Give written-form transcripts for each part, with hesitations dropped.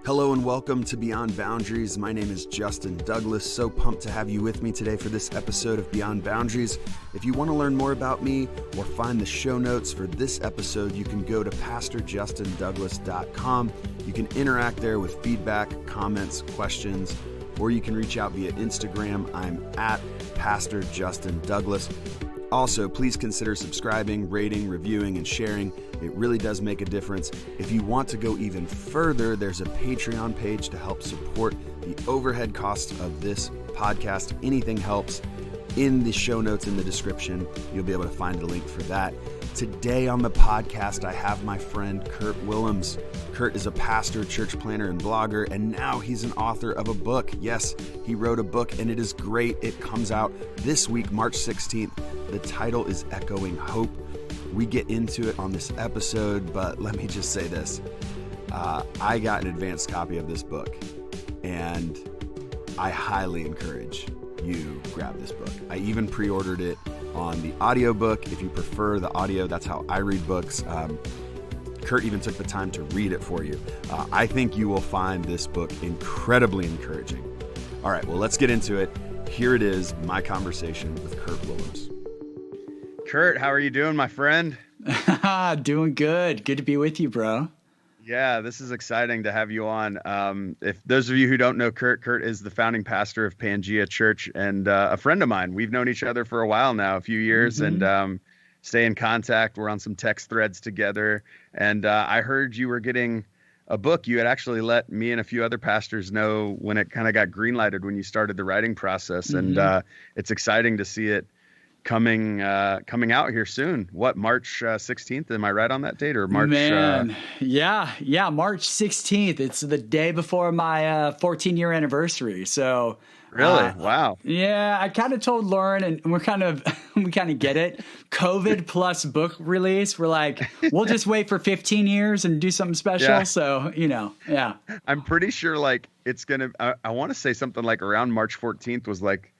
Hello and welcome to Beyond Boundaries. My name is Justin Douglas. So pumped to have you with me today for this episode of Beyond Boundaries. If you want to learn more about me or find the show notes for this episode, you can go to pastorjustindouglas.com. You can interact there with feedback, comments, questions, or you can reach out via Instagram. I'm at Pastor Justin Douglas. Also, please consider subscribing, rating, reviewing, and sharing. It really does make a difference. If you want to go even further, there's a Patreon page to help support the overhead costs of this podcast. Anything helps. In the show notes in the description, you'll be able to find the link for that. Today on the podcast, I have my friend Kurt Willems. Kurt is a pastor, church planner, and blogger, and now he's an author of a book. Yes, he wrote a book, and it is great. It comes out this week, March 16th. The title is Echoing Hope. We get into it on this episode, but let me just say this. I got an advanced copy of this book, and I highly encourage you grab this book. I even pre-ordered it on the audiobook. If you prefer the audio, that's how I read books. Kurt even took the time to read it for you. I think you will find this book incredibly encouraging. All right, well, let's get into it. Here it is, my conversation with Kurt Willems. Kurt, how are you doing, my friend? Doing good. Good to be with you, bro. Yeah, this is exciting to have you on. If those of you who don't know Kurt, Kurt is the founding pastor of Pangea Church and a friend of mine. We've known each other for a while now, a few years, and stay in contact. We're on some text threads together. And I heard you were getting a book. You had actually let me and a few other pastors know when it kind of got greenlighted when you started the writing process. And it's exciting to see it coming out here soon. What, March 16th? Am I right on that date, or March? Man, yeah, March 16th. It's the day before my 14-year anniversary. So really, wow. Yeah, I kind of told Lauren, and we kind of get it. COVID plus book release. We're like, we'll just wait for 15 years and do something special. Yeah. So yeah. I'm pretty sure like it's gonna. I want to say something like around March 14th was like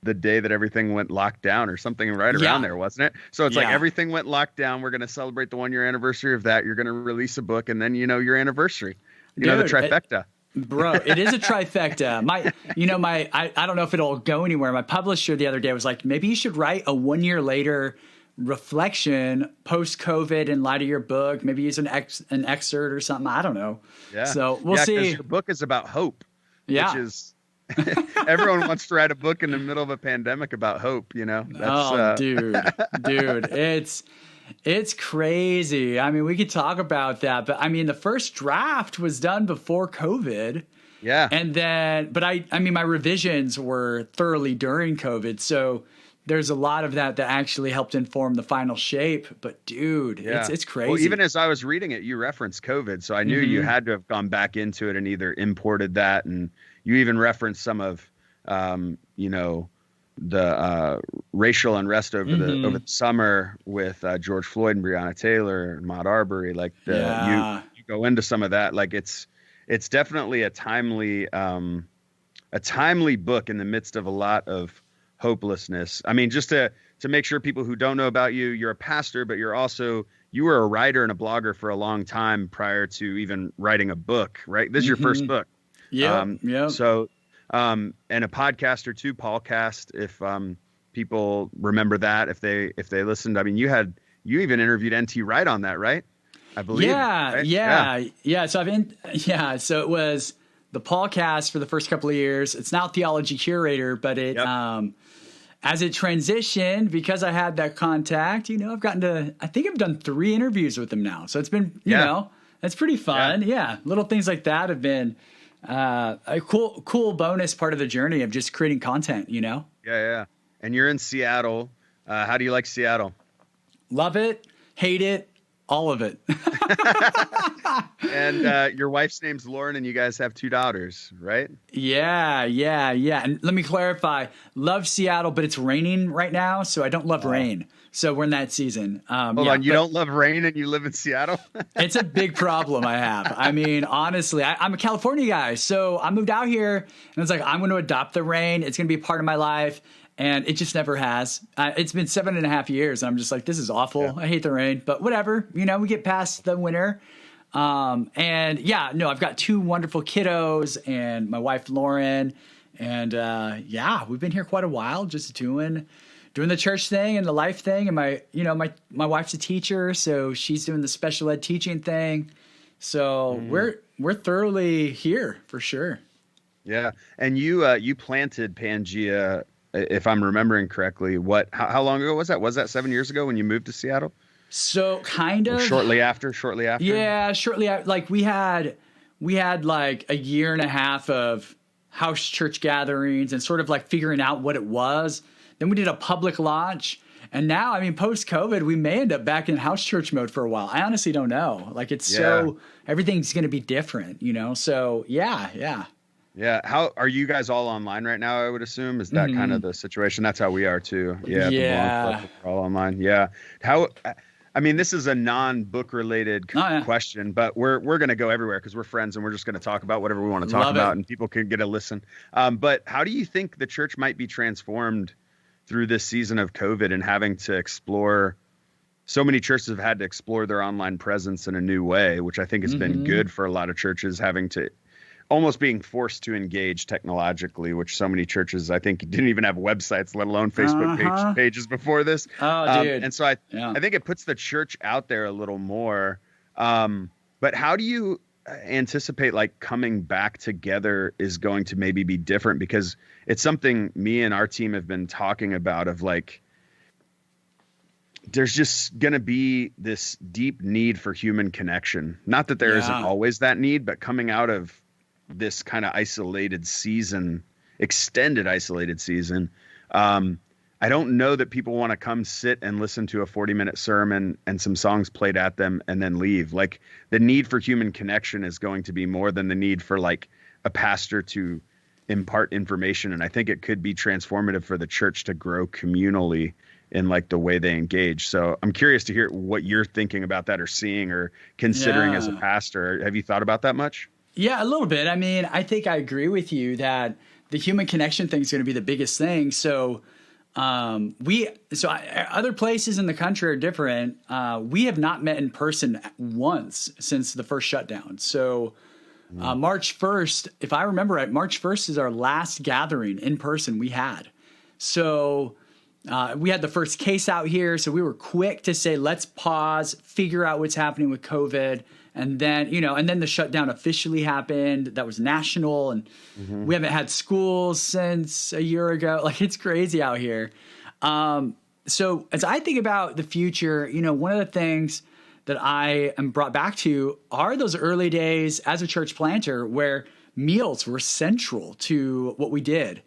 the day that everything went locked down or something right around there, wasn't it? So it's like everything went locked down. We're going to celebrate the 1-year anniversary of that. You're going to release a book, and then, your anniversary, the trifecta. Bro, it is a trifecta. I don't know if it'll go anywhere. My publisher the other day was like, maybe you should write a 1 year later reflection post-COVID in light of your book. Maybe use an excerpt or something. I don't know. Yeah. So we'll see. 'Cause your book is about hope, which is everyone wants to write a book in the middle of a pandemic about hope, That's, dude, it's crazy. I mean, we could talk about that, but I mean, the first draft was done before COVID. Yeah. And then, but I mean, my revisions were thoroughly during COVID. So there's a lot of that actually helped inform the final shape. But dude, it's crazy. Well, even as I was reading it, you referenced COVID. So I knew you had to have gone back into it and either imported that, and you even referenced some of, the racial unrest over the summer with George Floyd and Breonna Taylor and Ahmaud Arbery. Like you go into some of that. Like it's definitely a timely book in the midst of a lot of hopelessness. I mean, just to make sure people who don't know about you, you're a pastor, but you were a writer and a blogger for a long time prior to even writing a book, right? This is your first book. Yeah. So, and a podcaster too, Paulcast, if people remember that, if they listened. I mean, you even interviewed N.T. Wright on that, right? I believe. Yeah. So so it was the Paulcast for the first couple of years. It's now Theology Curator, but it as it transitioned, because I had that contact, I think I've done 3 interviews with him now. So it's been, it's pretty fun. Yeah. Little things like that have been a cool bonus part of the journey of just creating content, Yeah. And you're in Seattle. How do you like Seattle? Love it. Hate it. All of it. And your wife's name's Lauren, and you guys have 2 daughters, right? Yeah. And let me clarify. Love Seattle, but it's raining right now, so I don't love rain. So we're in that season. Hold on, you don't love rain and you live in Seattle? It's a big problem I have. I mean, honestly, I'm a California guy, so I moved out here, and it's like, I'm going to adopt the rain. It's going to be a part of my life. And it just never has. It's been 7.5 years. And I'm just like, this is awful. Yeah. I hate the rain, but whatever. We get past the winter. And yeah, no, I've got two wonderful kiddos and my wife, Lauren. And yeah, we've been here quite a while, just doing the church thing and the life thing. And my wife's a teacher, so she's doing the special ed teaching thing. So we're thoroughly here for sure. Yeah. And you planted Pangea, if I'm remembering correctly. How long ago was that? Was that 7 years ago when you moved to Seattle? So kind of or shortly after. Yeah, shortly after. Like we had like a year and a half of house church gatherings and sort of like figuring out what it was. Then we did a public launch. And now, I mean, post-COVID, we may end up back in house church mode for a while. I honestly don't know. Like everything's going to be different, So yeah. Yeah. How are you guys all online right now? I would assume is that kind of the situation. That's how we are too. Yeah. We're all online. Yeah. I mean, this is a non-book related question, but we're going to go everywhere because we're friends and we're just going to talk about whatever we want to talk about and people can get a listen. But how do you think the church might be transformed through this season of COVID and having to explore? So many churches have had to explore their online presence in a new way, which I think has been good for a lot of churches, having to almost being forced to engage technologically, which so many churches, I think, didn't even have websites, let alone Facebook pages before this. Oh, dude. And so I think it puts the church out there a little more. But how do you anticipate like coming back together is going to maybe be different? Because it's something me and our team have been talking about of like, there's just going to be this deep need for human connection. Not that there isn't always that need, but coming out of this kind of extended isolated season. I don't know that people want to come sit and listen to a 40-minute sermon and some songs played at them and then leave. Like the need for human connection is going to be more than the need for like a pastor to impart information. And I think it could be transformative for the church to grow communally in like the way they engage. So I'm curious to hear what you're thinking about that or seeing or considering as a pastor. Have you thought about that much? Yeah, a little bit. I mean, I think I agree with you that the human connection thing is going to be the biggest thing. So other places in the country are different. We have not met in person once since the first shutdown. So March 1st, if I remember right, March 1st is our last gathering in person we had. So we had the first case out here. So we were quick to say, let's pause, figure out what's happening with COVID. And then, and then the shutdown officially happened. That was national. And we haven't had schools since a year ago. Like, it's crazy out here. So as I think about the future, one of the things that I am brought back to are those early days as a church planter where meals were central to what we did.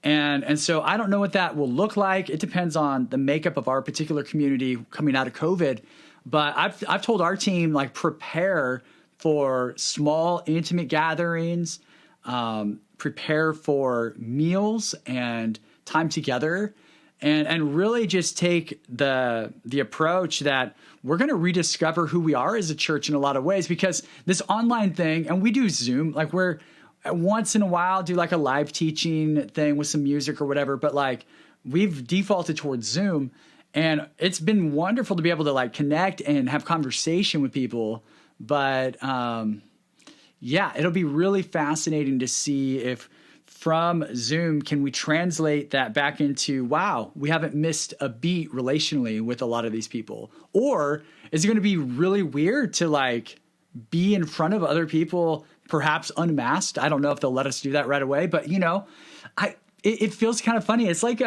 And so I don't know what that will look like. It depends on the makeup of our particular community coming out of COVID. But I've told our team, like, prepare for small, intimate gatherings, prepare for meals and time together, and really just take the approach that we're going to rediscover who we are as a church in a lot of ways. Because this online thing, and we do Zoom, like we're once in a while do like a live teaching thing with some music or whatever, but like we've defaulted towards Zoom. And it's been wonderful to be able to like connect and have conversation with people. But it'll be really fascinating to see if from Zoom, can we translate that back into, wow, we haven't missed a beat relationally with a lot of these people? Or is it going to be really weird to like be in front of other people, perhaps unmasked? I don't know if they'll let us do that right away, but it feels kind of funny. It's like,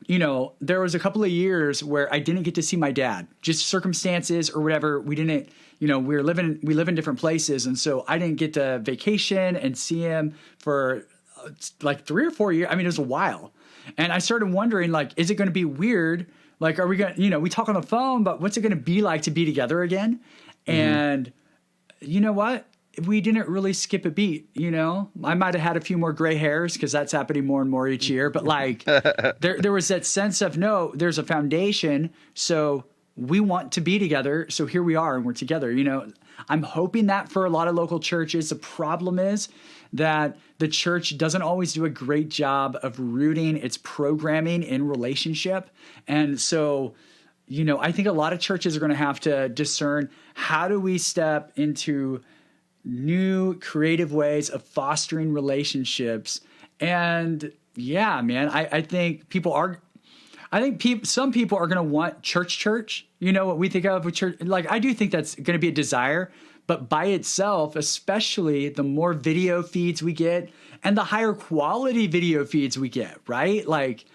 there was a couple of years where I didn't get to see my dad, just circumstances or whatever. We didn't, we live in different places. And so I didn't get to vacation and see him for like 3 or 4 years. I mean, it was a while. And I started wondering, like, is it going to be weird? Like, are we going to, we talk on the phone, but what's it going to be like to be together again? And you know what? We didn't really skip a beat, I might have had a few more gray hairs because that's happening more and more each year. But like there was that sense of, no, there's a foundation. So we want to be together. So here we are and we're together. I'm hoping that for a lot of local churches. The problem is that the church doesn't always do a great job of rooting its programming in relationship. And so I think a lot of churches are going to have to discern, how do we step into new creative ways of fostering relationships? And yeah, man, I think some people are going to want church, what we think of with church. Like, I do think that's going to be a desire, but by itself, especially the more video feeds we get and the higher quality video feeds we get, right? Like,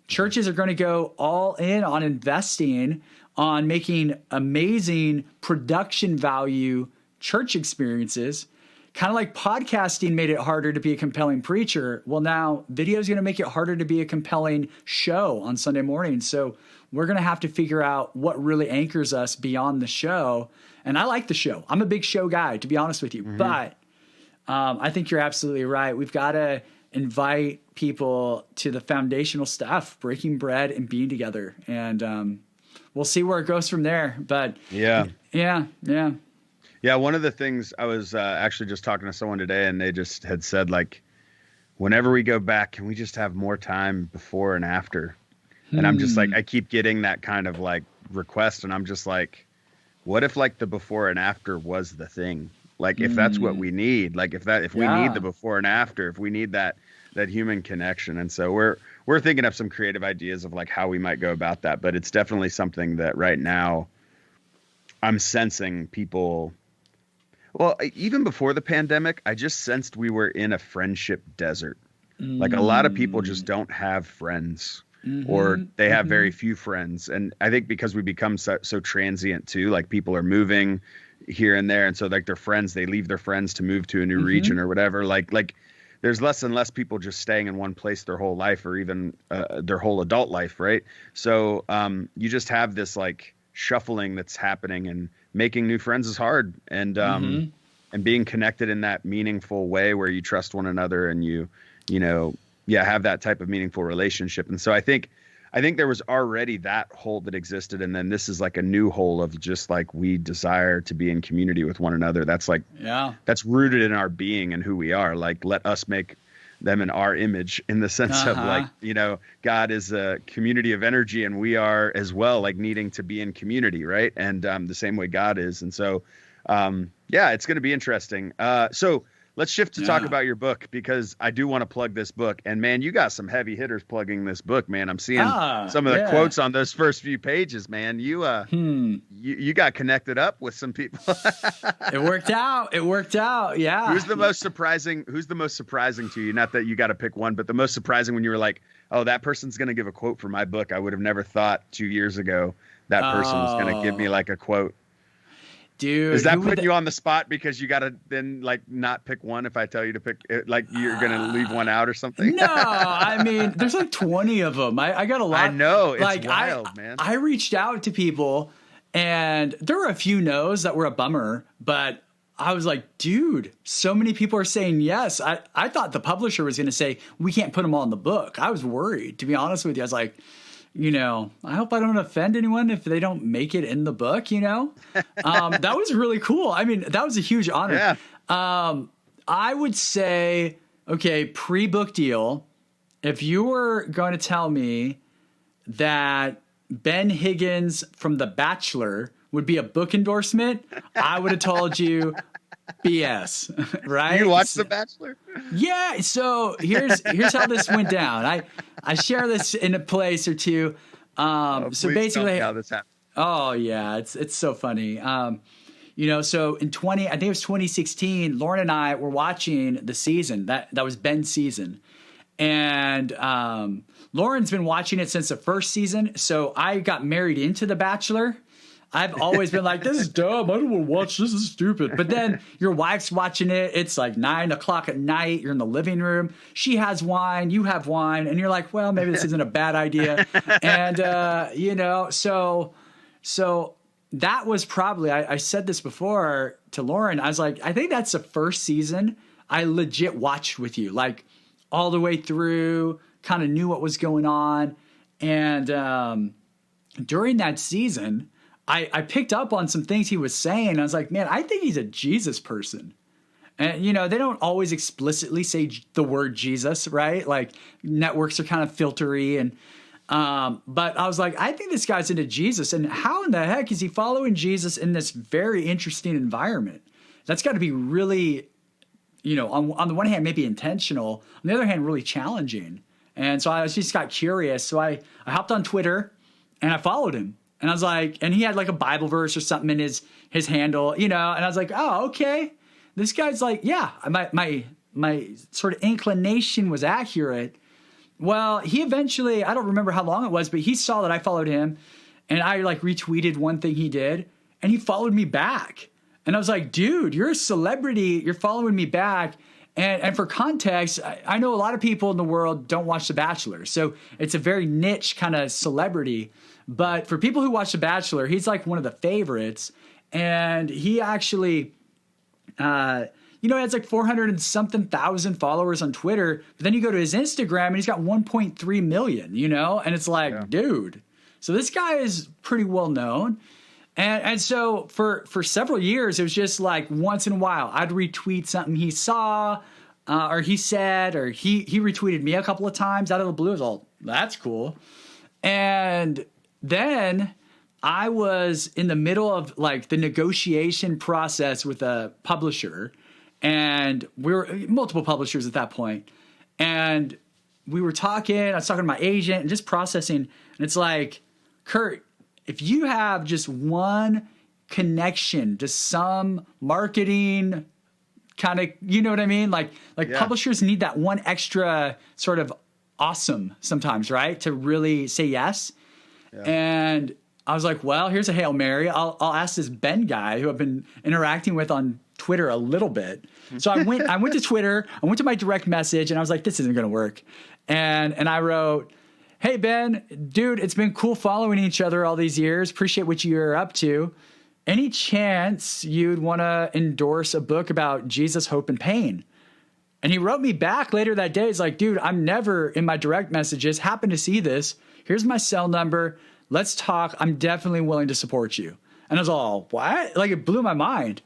churches are going to go all in on investing on making amazing production value church experiences. Kind of like podcasting made it harder to be a compelling preacher. Well, now video is going to make it harder to be a compelling show on Sunday morning. So we're going to have to figure out what really anchors us beyond the show. And I like the show. I'm a big show guy, to be honest with you. Mm-hmm. But I think you're absolutely right. We've got to invite people to the foundational stuff, breaking bread and being together. And we'll see where it goes from there. But yeah. Yeah, one of the things I was actually just talking to someone today, and they just had said, like, whenever we go back, can we just have more time before and after? And I'm just like, I keep getting that kind of like request, and I'm just like, what if like the before and after was the thing? Like, if that's what we need, like if we need the before and after, if we need that human connection. And so we're thinking of some creative ideas of like how we might go about that, but it's definitely something that right now I'm sensing people. Well, even before the pandemic, I just sensed we were in a friendship desert. Like, a lot of people just don't have friends, or they have very few friends. And I think because we become so transient too, like people are moving here and there. And so like their friends, they leave their friends to move to a new region or whatever. Like there's less and less people just staying in one place their whole life, or even their whole adult life. Right. So you just have this like shuffling that's happening, and making new friends is hard, and being connected in that meaningful way where you trust one another and you have that type of meaningful relationship. And so I think there was already that hole that existed. And then this is like a new hole of just like, we desire to be in community with one another. That's like, that's rooted in our being and who we are. Like, let us make them in our image, in the sense of like, God is a community of energy, and we are as well, like needing to be in community. Right. And the same way God is. And so, it's going to be interesting. So let's shift to talk about your book, because I do want to plug this book. And man, you got some heavy hitters plugging this book, man. I'm seeing some of the quotes on those first few pages, man. You got connected up with some people. It worked out. Yeah. Who's the most surprising to you? Not that you got to pick one, but the most surprising when you were like, oh, that person's going to give a quote for my book. I would have never thought 2 years ago that person was going to give me like a quote. Dude, is that putting you on the spot because you got to then like not pick one if I tell you to pick, like you're going to leave one out or something? No, I mean, there's like 20 of them. I got a lot. I know. It's like, wild, man. I reached out to people, and there were a few no's that were a bummer, but I was like, dude, so many people are saying yes. I thought the publisher was going to say, we can't put them all in the book. I was worried, to be honest with you. I was like, I hope I don't offend anyone if they don't make it in the book, That was really cool. I mean, that was a huge honor. Yeah. I would say, okay, pre-book deal, if you were going to tell me that Ben Higgins from The Bachelor would be a book endorsement, I would have told you BS, right? You watched The Bachelor? Yeah. So here's how this went down. I share this in a place or two. So basically, how this happened. Oh yeah, it's so funny. So in I think it was 2016, Lauren and I were watching the season that was Ben's season, and Lauren's been watching it since the first season. So I got married into The Bachelor. I've always been like, this is dumb. I don't want to watch this. This is stupid. But then your wife's watching it. It's like 9:00 at night. You're in the living room. She has wine. You have wine. And you're like, well, maybe this isn't a bad idea. And, so that was probably, I said this before to Lauren. I was like, I think that's the first season I legit watched with you, like all the way through, kind of knew what was going on. And during that season, I picked up on some things he was saying. I was like, man, I think he's a Jesus person. And, they don't always explicitly say the word Jesus, right? Like, networks are kind of filtery. And But I was like, I think this guy's into Jesus, and how in the heck is he following Jesus in this very interesting environment? That's got to be really, on the one hand, maybe intentional. On the other hand, really challenging. And so I just got curious. So I hopped on Twitter and I followed him. And I was like, and he had like a Bible verse or something in his handle, and I was like, oh, okay. This guy's like, yeah, my sort of inclination was accurate. Well, he eventually, I don't remember how long it was, but he saw that I followed him and I like retweeted one thing he did and he followed me back. And I was like, dude, you're a celebrity. You're following me back. And for context, I know a lot of people in the world don't watch The Bachelor. So it's a very niche kind of celebrity. But for people who watch The Bachelor, he's like one of the favorites. And he actually, he has like 400 and something thousand followers on Twitter. But then you go to his Instagram and he's got 1.3 million, and it's like, dude. So this guy is pretty well known. And so for several years, it was just like once in a while, I'd retweet something he saw or he said, or he retweeted me a couple of times out of the blue. I was all, that's cool. And then I was in the middle of like the negotiation process with a publisher, and we were multiple publishers at that point. And we were talking, I was talking to my agent and just processing. And it's like, Kurt, if you have just one connection to some marketing kind of, you know what I mean? Like publishers need that one extra sort of awesome sometimes, right? To really say yes. Yeah. And I was like, well, here's a Hail Mary. I'll ask this Ben guy who I've been interacting with on Twitter a little bit. So I went to Twitter, I went to my direct message and I was like, this isn't going to work. And I wrote, hey, Ben, dude, it's been cool following each other all these years. Appreciate what you're up to. Any chance you'd want to endorse a book about Jesus, hope, and pain? And he wrote me back later that day. He's like, dude, I'm never in my direct messages. Happen to see this. Here's my cell number. Let's talk. I'm definitely willing to support you. And I was all, what? Like, it blew my mind.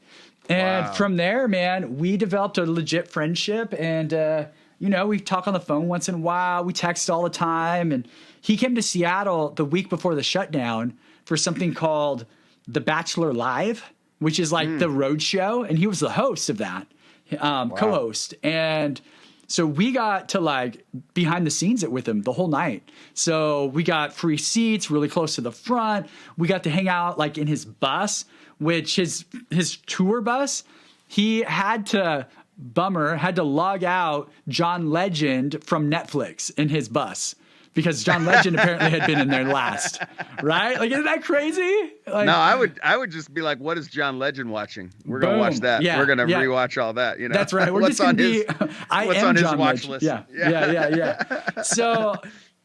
And from there, man, we developed a legit friendship. And, we talk on the phone once in a while. We text all the time. And he came to Seattle the week before the shutdown for something called The Bachelor Live, which is like the road show. And he was the host of that, co-host. And so we got to like behind the scenes it with him the whole night. So we got free seats really close to the front. We got to hang out like in his bus, which his tour bus, he had to log out John Legend from Netflix in his bus because John Legend apparently had been in there last, right? Like, isn't that crazy? Like, no, I would just be like, what is John Legend watching? We're going to watch that. Yeah, we're going to rewatch all that. That's right. We're just going to be, what's on his watch list? Yeah. So,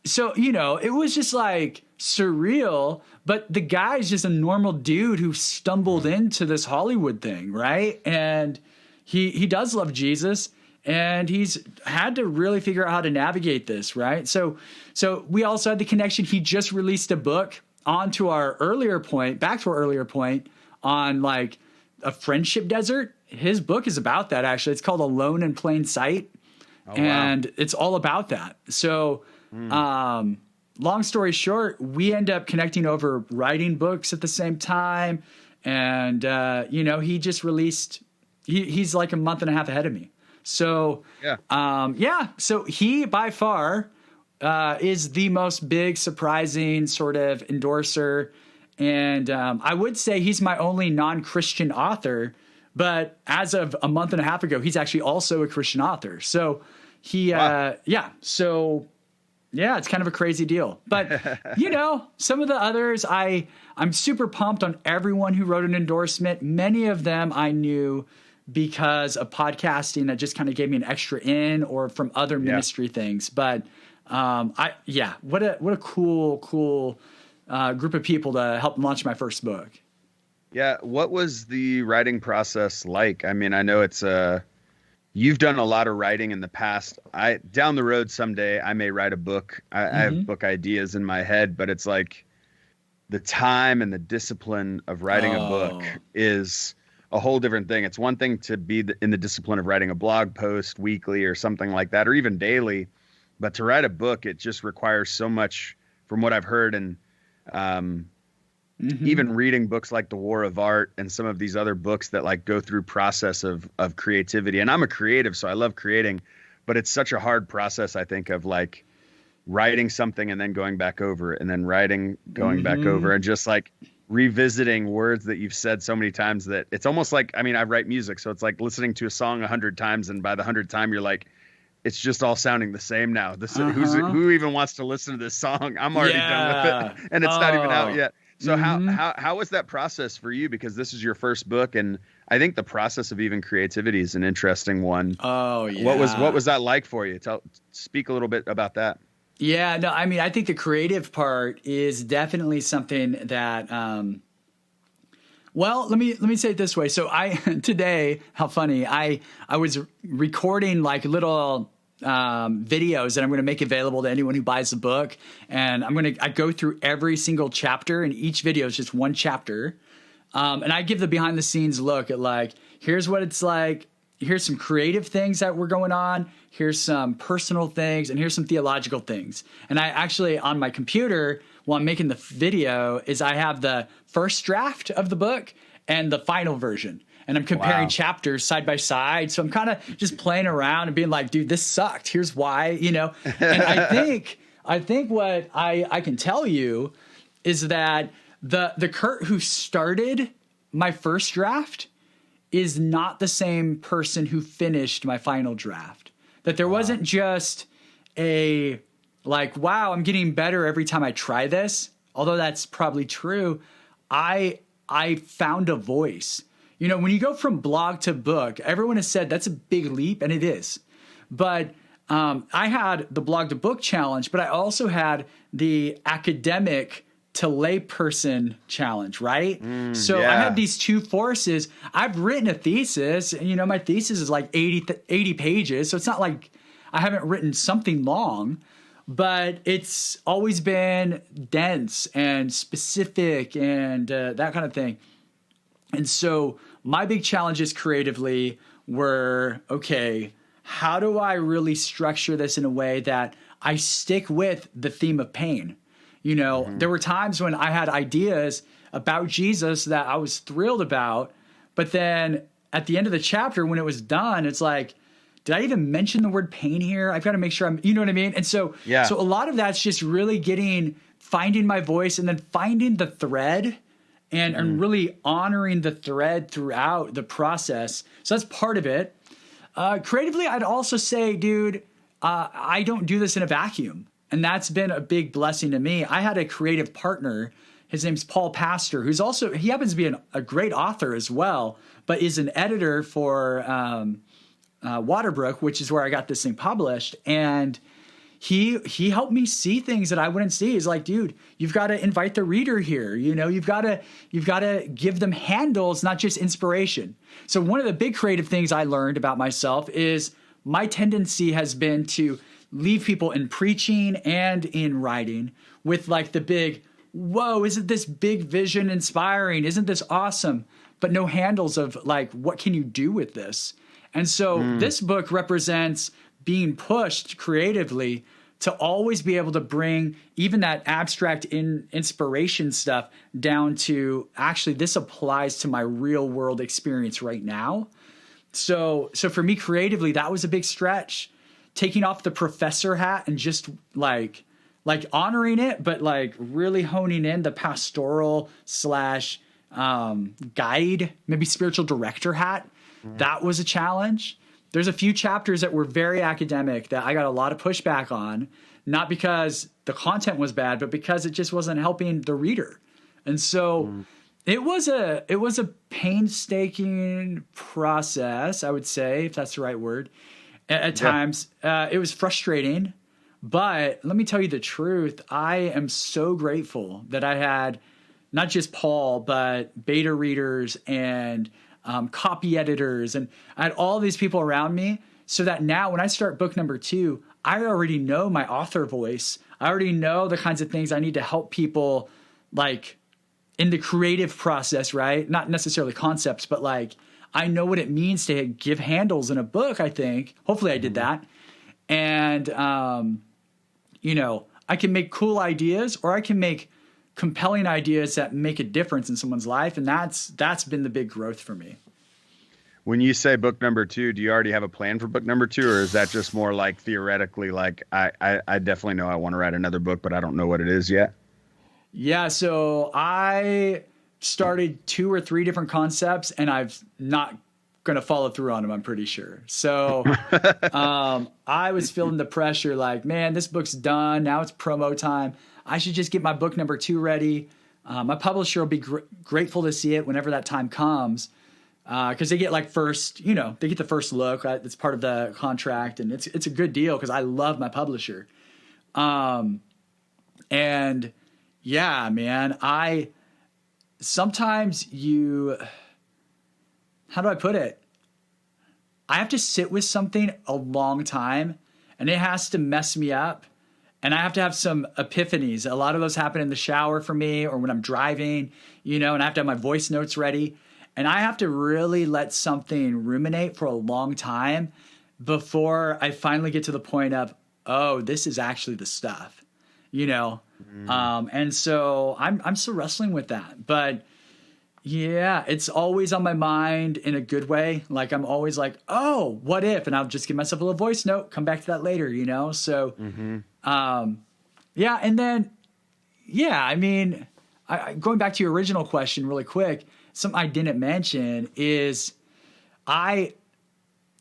it was just like surreal, but the guy's just a normal dude who stumbled into this Hollywood thing. Right. And he does love Jesus, and he's had to really figure out how to navigate this, right? So we also had the connection. He just released a book back to our earlier point on like a friendship desert. His book is about that, actually. It's called Alone in Plain Sight, and it's all about that. So long story short, we end up connecting over writing books at the same time, and he just released. He's like a month and a half ahead of me. So, so he by far is the most big, surprising sort of endorser. And I would say he's my only non-Christian author. But as of a month and a half ago, he's actually also a Christian author. So it's kind of a crazy deal. But, some of the others, I'm super pumped on everyone who wrote an endorsement. Many of them I knew because of podcasting that just kind of gave me an extra in, or from other ministry things. But what a cool group of people to help launch my first book. Yeah. What was the writing process like? I mean, I know it's you've done a lot of writing in the past. Down the road someday I may write a book. I have book ideas in my head, but it's like the time and the discipline of writing a book is a whole different thing. It's one thing to be in the discipline of writing a blog post weekly or something like that, or even daily, but to write a book, it just requires so much from what I've heard, and even reading books like The War of Art and some of these other books that like go through process of creativity. And I'm a creative, so I love creating, but it's such a hard process, I think, of like writing something and then going back over it, and then writing, going back over, and just like revisiting words that you've said so many times that it's almost like, I mean, I write music, so it's like listening to a song 100 times, and by the 100th time you're like, it's just all sounding the same now. Who even wants to listen to this song? I'm already done with it, and it's not even out yet. So how was that process for you? Because this is your first book, and I think the process of even creativity is an interesting one. Oh yeah. What was that like for you? Speak a little bit about that. Yeah, no, I mean, I think the creative part is definitely something that, well, let me say it this way. So today, how funny, I was recording like little videos that I'm going to make available to anyone who buys the book. And I go through every single chapter, and each video is just one chapter. And I give the behind the scenes look at like, here's what it's like. Here's some creative things that were going on. Here's some personal things, and here's some theological things. And I actually, on my computer, while I'm making the video, is I have the first draft of the book and the final version. And I'm comparing chapters side by side. So I'm kind of just playing around and being like, dude, this sucked. Here's why, you know? And I think what I can tell you is that the Kurt who started my first draft is not the same person who finished my final draft. That there wasn't just a like, wow, I'm getting better every time I try this. Although that's probably true. I found a voice. You know, when you go from blog to book, everyone has said that's a big leap, and it is. But I had the blog to book challenge, but I also had the academic to layperson challenge, right? So I had these two forces. I've written a thesis, and you know, my thesis is like 80 pages. So it's not like I haven't written something long, but it's always been dense and specific and that kind of thing. And so my big challenges creatively were, okay, how do I really structure this in a way that I stick with the theme of pain? You know, there were times when I had ideas about Jesus that I was thrilled about, but then at the end of the chapter, when it was done, it's like, did I even mention the word pain here? I've got to make sure you know what I mean? And so, so a lot of that's just really finding my voice, and then finding the thread and really honoring the thread throughout the process. So that's part of it. Creatively, I'd also say, dude, I don't do this in a vacuum. And that's been a big blessing to me. I had a creative partner. His name's Paul Pastor, who's also, he happens to be a great author as well, but is an editor for Waterbrook, which is where I got this thing published. And he helped me see things that I wouldn't see. He's like, dude, you've got to invite the reader here. You know, you've got to give them handles, not just inspiration. So one of the big creative things I learned about myself is my tendency has been to leave people in preaching and in writing with like the big, whoa, isn't this big vision inspiring? Isn't this awesome? But no handles of like, what can you do with this? And so this book represents being pushed creatively to always be able to bring even that abstract inspiration stuff down to actually this applies to my real world experience right now. So for me creatively, that was a big stretch. Taking off the professor hat and just like honoring it, but like really honing in the pastoral / guide, maybe spiritual director hat. That was a challenge. There's a few chapters that were very academic that I got a lot of pushback on, not because the content was bad, but because it just wasn't helping the reader. And so it was a painstaking process, I would say, if that's the right word. At times, it was frustrating, but let me tell you the truth. I am so grateful that I had not just Paul, but beta readers and copy editors. And I had all these people around me so that now when I start book number 2, I already know my author voice. I already know the kinds of things I need to help people like in the creative process, right? Not necessarily concepts, but like, I know what it means to give handles in a book, I think. Hopefully I did that. And, you know, I can make cool ideas, or I can make compelling ideas that make a difference in someone's life. And that's been the big growth for me. When you say book number 2, do you already have a plan for book number 2, or is that just more like theoretically, like I definitely know I want to write another book, but I don't know what it is yet? Yeah. So I started 2 or 3 different concepts, and I've not going to follow through on them, I'm pretty sure. So I was feeling the pressure like, man, this book's done. Now it's promo time. I should just get my book number 2 ready. My publisher will be grateful to see it whenever that time comes. Because they get like they get the first look. Right? It's part of the contract, and it's a good deal because I love my publisher. And yeah, man, sometimes how do I put it? I have to sit with something a long time, and it has to mess me up. And I have to have some epiphanies. A lot of those happen in the shower for me, or when I'm driving, and I have to have my voice notes ready. And I have to really let something ruminate for a long time before I finally get to the point of, oh, this is actually the stuff, And so I'm still wrestling with that. But yeah, it's always on my mind in a good way. Like I'm always like, oh, what if? And I'll just give myself a little voice note, come back to that later, So, yeah. And then, yeah, I mean, going back to your original question really quick, something I didn't mention is the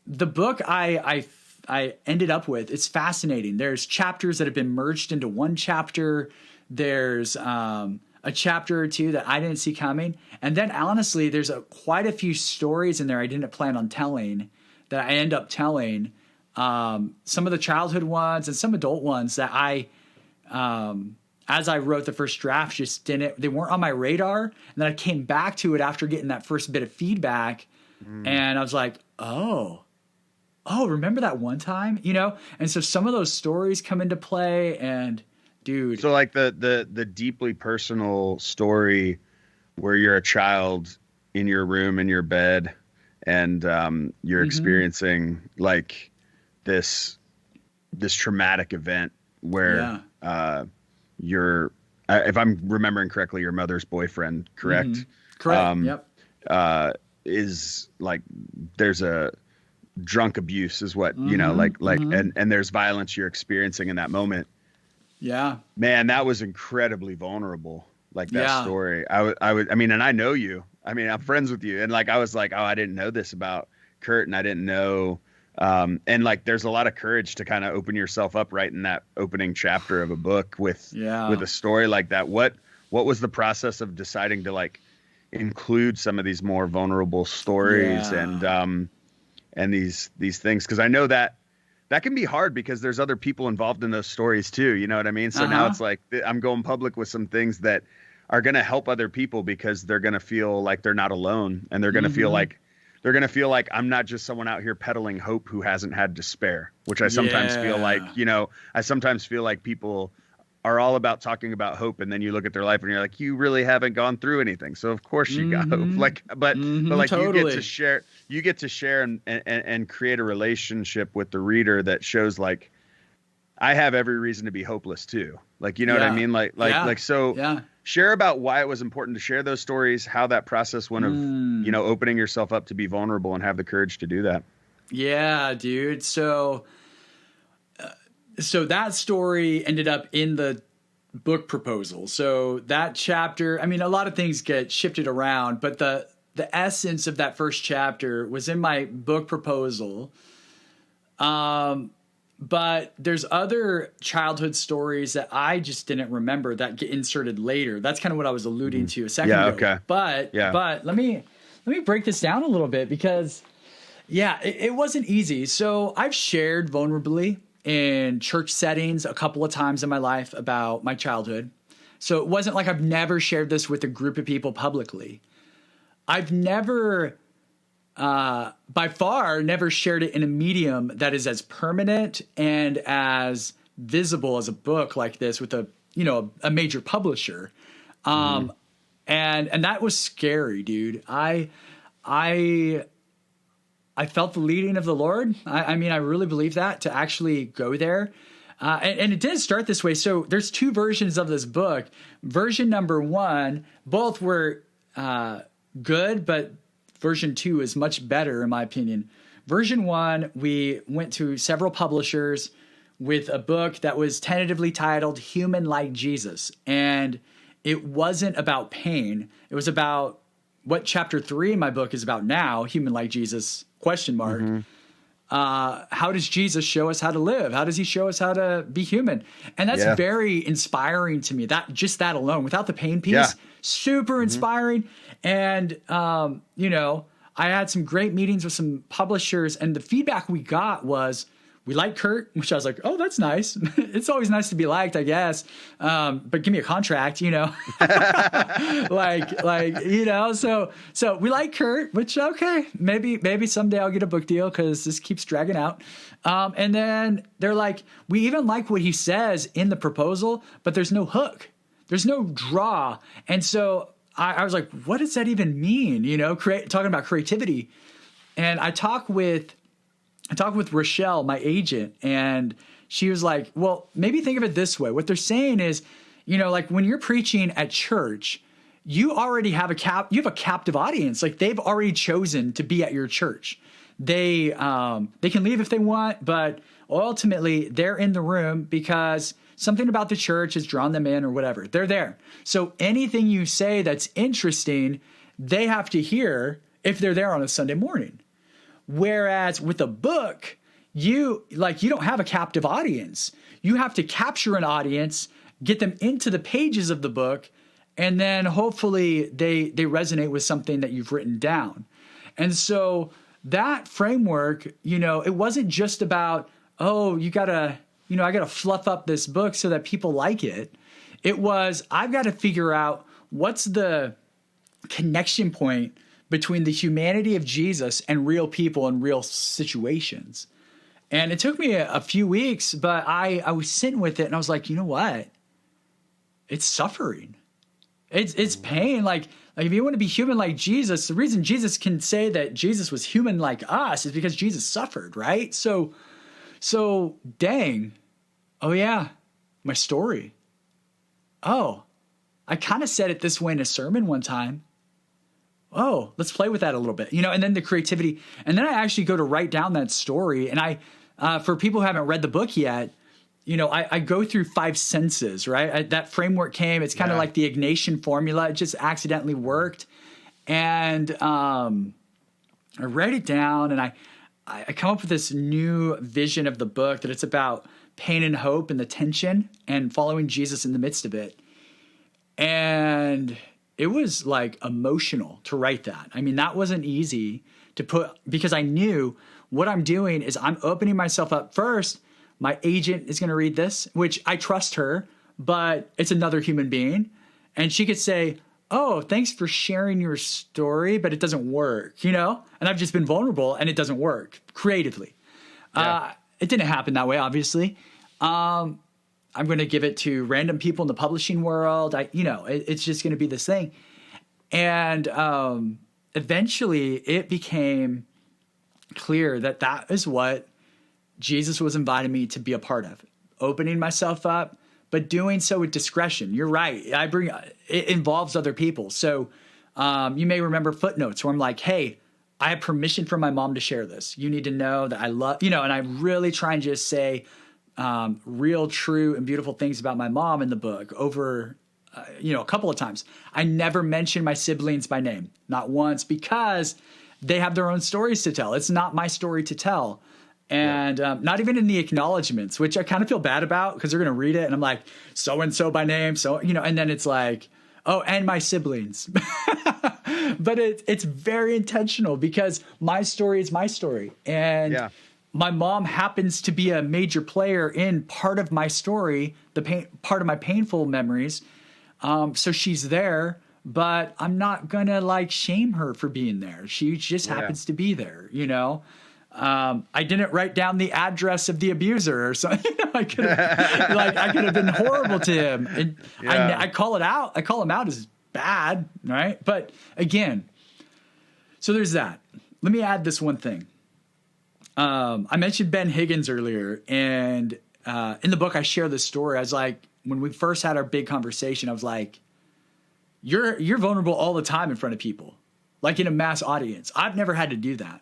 book I ended up with, it's fascinating. There's chapters that have been merged into one chapter. There's a chapter or 2 that I didn't see coming. And then honestly, there's quite a few stories in there I didn't plan on telling that I end up telling. Some of the childhood ones and some adult ones that as I wrote the first draft, they weren't on my radar. And then I came back to it after getting that first bit of feedback. And I was like, oh, remember that one time, And so some of those stories come into play, and dude. So like the deeply personal story where you're a child in your room, in your bed, and you're experiencing like this traumatic event where you're, if I'm remembering correctly, your mother's boyfriend, correct? Correct. Yep. Is like, there's a drunk abuse is what, and there's violence you're experiencing in that moment. Yeah, man, that was incredibly vulnerable. Like that story. And I know you, I'm friends with you. And like, I was like, oh, I didn't know this about Kurt, and I didn't know. And like, there's a lot of courage to kind of open yourself up right in that opening chapter of a book with a story like that. What was the process of deciding to like include some of these more vulnerable stories and these things? Cause I know that can be hard because there's other people involved in those stories too. You know what I mean? So now it's like, I'm going public with some things that are going to help other people because they're going to feel like they're not alone, and they're going to feel like I'm not just someone out here peddling hope who hasn't had despair, which I sometimes feel like, I sometimes feel like people are all about talking about hope, and then you look at their life and you're like, you really haven't gone through anything. So of course you got hope. Like, but like totally. you get to share and create a relationship with the reader that shows like, I have every reason to be hopeless too. Like, you know what I mean? So share about why it was important to share those stories, how that process went of, opening yourself up to be vulnerable and have the courage to do that. Yeah, dude. So that story ended up in the book proposal. So that chapter, a lot of things get shifted around, but the essence of that first chapter was in my book proposal. But there's other childhood stories that I just didn't remember that get inserted later. That's kind of what I was alluding to a second ago. Okay. But let me break this down a little bit because it wasn't easy. So I've shared vulnerably in church settings a couple of times in my life about my childhood. So it wasn't like I've never shared this with a group of people publicly. I've never, by far, never shared it in a medium that is as permanent and as visible as a book like this with a major publisher. And that was scary, dude. I felt the leading of the Lord. I really believe that, to actually go there. And it didn't start this way. So there's two versions of this book. Version number 1, both were good, but version 2 is much better in my opinion. Version 1, we went to several publishers with a book that was tentatively titled Human Like Jesus. And it wasn't about pain. It was about what chapter 3 in my book is about now, Human Like Jesus, ? How does Jesus show us how to live? How does he show us how to be human? And that's very inspiring to me. That alone, without the pain piece, super inspiring. And, I had some great meetings with some publishers, and the feedback we got was, we like Kurt, which I was like, oh, that's nice. It's always nice to be liked, I guess. But give me a contract, so we like Kurt, which, okay, maybe someday I'll get a book deal because this keeps dragging out. And then they're like, we even like what he says in the proposal, but there's no hook. There's no draw. And so I was like, what does that even mean? Talking about creativity. And I talked with Rochelle, my agent, and she was like, well, maybe think of it this way. What they're saying is, like when you're preaching at church, you already have a captive audience. Like they've already chosen to be at your church. They can leave if they want, but ultimately they're in the room because something about the church has drawn them in or whatever. They're there. So anything you say that's interesting, they have to hear if they're there on a Sunday morning. Whereas with a book, you don't have a captive audience. You have to capture an audience, get them into the pages of the book, and then hopefully they resonate with something that you've written down. And so that framework, it wasn't just about, oh, I gotta fluff up this book so that people like it. It was, I've got to figure out what's the connection point between the humanity of Jesus and real people and real situations. And it took me a few weeks, but I was sitting with it and I was like, you know what? It's suffering. It's pain. Like if you want to be human like Jesus, the reason Jesus can say that Jesus was human like us is because Jesus suffered, right? So dang. Oh yeah, my story. Oh, I kind of said it this way in a sermon one time. Oh, let's play with that a little bit, and then the creativity. And then I actually go to write down that story. And I, for people who haven't read the book yet, I go through 5 senses, right? That framework came, it's kind of like the Ignatian formula. It just accidentally worked. And I write it down and I come up with this new vision of the book that it's about pain and hope and the tension and following Jesus in the midst of it. And it was like emotional to write that. I mean, that wasn't easy to put because I knew what I'm doing is I'm opening myself up first. My agent is going to read this, which I trust her, but it's another human being. And she could say, oh, thanks for sharing your story, but it doesn't work, And I've just been vulnerable and it doesn't work creatively. Yeah. It didn't happen that way, obviously. I'm going to give it to random people in the publishing world. It's just going to be this thing. And eventually it became clear that is what Jesus was inviting me to be a part of, opening myself up, but doing so with discretion. You're right. It involves other people. So you may remember footnotes where I'm like, hey, I have permission from my mom to share this. You need to know that I love, and I really try and just say real, true, and beautiful things about my mom in the book over, a couple of times. I never mention my siblings by name, not once, because they have their own stories to tell. It's not my story to tell. And not even in the acknowledgments, which I kind of feel bad about because they're going to read it. And I'm like, so-and-so by name. So, and then it's like, oh, and my siblings. But it's very intentional because my story is my story. And my mom happens to be a major player in part of my story, part of my painful memories. So she's there, but I'm not going to shame her for being there. She just happens to be there, I didn't write down the address of the abuser or something. I could have been horrible to him. And I call it out. I call him out as bad, right? But again, so there's that. Let me add this one thing. I mentioned Ben Higgins earlier, and in the book, I share this story. I was like, when we first had our big conversation, I was like, you're vulnerable all the time in front of people, like in a mass audience. I've never had to do that.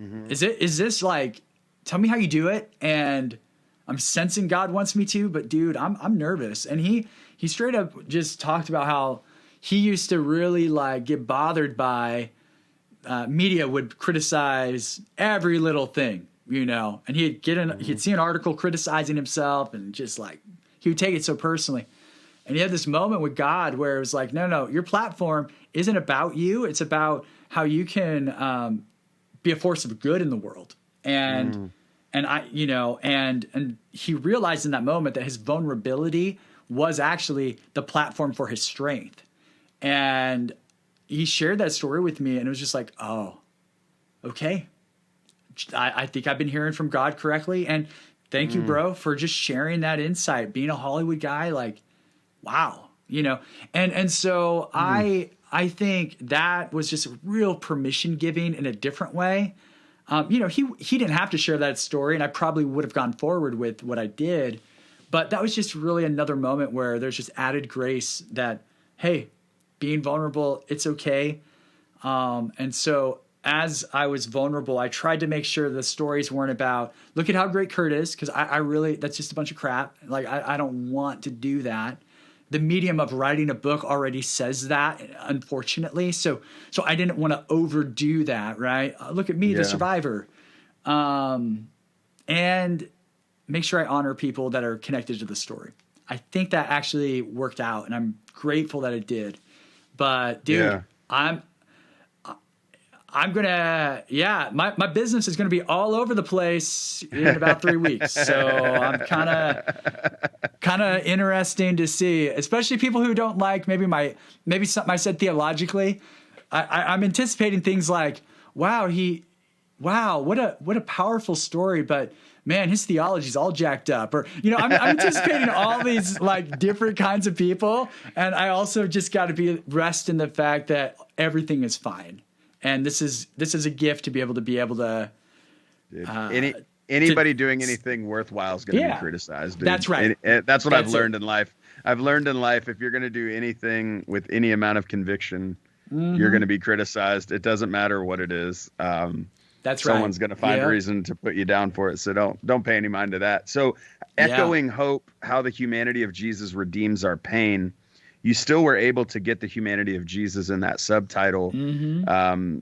Mm-hmm. Is this like, tell me how you do it? And I'm sensing God wants me to, but dude, I'm nervous. And he straight up just talked about how he used to really like get bothered by media would criticize every little thing, and he'd see an article criticizing himself and just like, he would take it so personally. And he had this moment with God where it was like, no, your platform isn't about you. It's about how you can be a force of good in the world. And he realized in that moment that his vulnerability was actually the platform for his strength. And he shared that story with me, and it was just like, oh, okay. I think I've been hearing from God correctly. And thank you, bro, for just sharing that insight. Being a Hollywood guy, like, wow, And so I think that was just real permission giving in a different way. He didn't have to share that story, and I probably would have gone forward with what I did. But that was just really another moment where there's just added grace that, hey, being vulnerable, it's okay. And so as I was vulnerable, I tried to make sure the stories weren't about, look at how great Kurt is, because I really, that's just a bunch of crap. Like, I don't want to do that. The medium of writing a book already says that, unfortunately. So I didn't want to overdo that, right? Look at me, the survivor. And make sure I honor people that are connected to the story. I think that actually worked out, and I'm grateful that it did. But dude, I'm gonna, my business is gonna be all over the place in about 3 weeks. So I'm kind of interesting to see, especially people who don't like maybe something I said theologically. I'm anticipating things like, wow, what a powerful story, but man, his theology is all jacked up. Or, I'm anticipating all these like different kinds of people. And I also just got to rest in the fact that everything is fine. And this is a gift to be able to. Dude, anybody doing anything worthwhile is going to be criticized. Dude. That's right. That's what I've learned in life. I've learned in life, if you're going to do anything with any amount of conviction, you're going to be criticized. It doesn't matter what it is. That's right. Someone's going to find a reason to put you down for it. So don't pay any mind to that. So echoing hope, how the humanity of Jesus redeems our pain. You still were able to get the humanity of Jesus in that subtitle. Mm-hmm.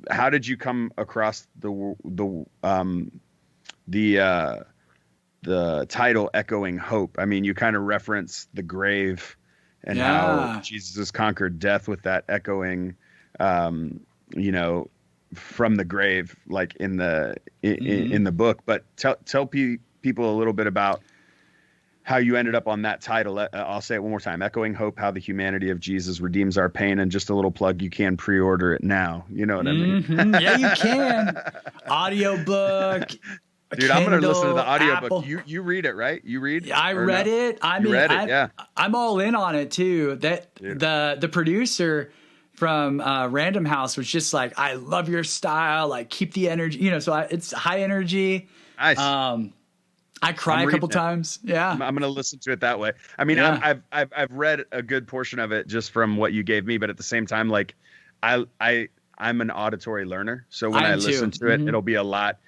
How did you come across the title echoing hope? I mean, you kind of reference the grave and how Jesus has conquered death with that echoing, from the grave, like in the book. But tell people a little bit about how you ended up on that title. I'll say it one more time: echoing hope, how the humanity of Jesus redeems our pain. And just a little plug, you can pre-order it now. You know what I mean? Yeah, you can. Audiobook. Dude, Kindle, I'm going to listen to the audiobook. You read it, right? You read? I read it. I'm all in on it too. The producer from Random House was just like, I love your style. Like, keep the energy. So it's high energy. Nice. I cry a couple times. Yeah. I'm going to listen to it that way. I mean, I've read a good portion of it just from what you gave me, but at the same time, like I'm an auditory learner. So when I listen to it, it'll be a lot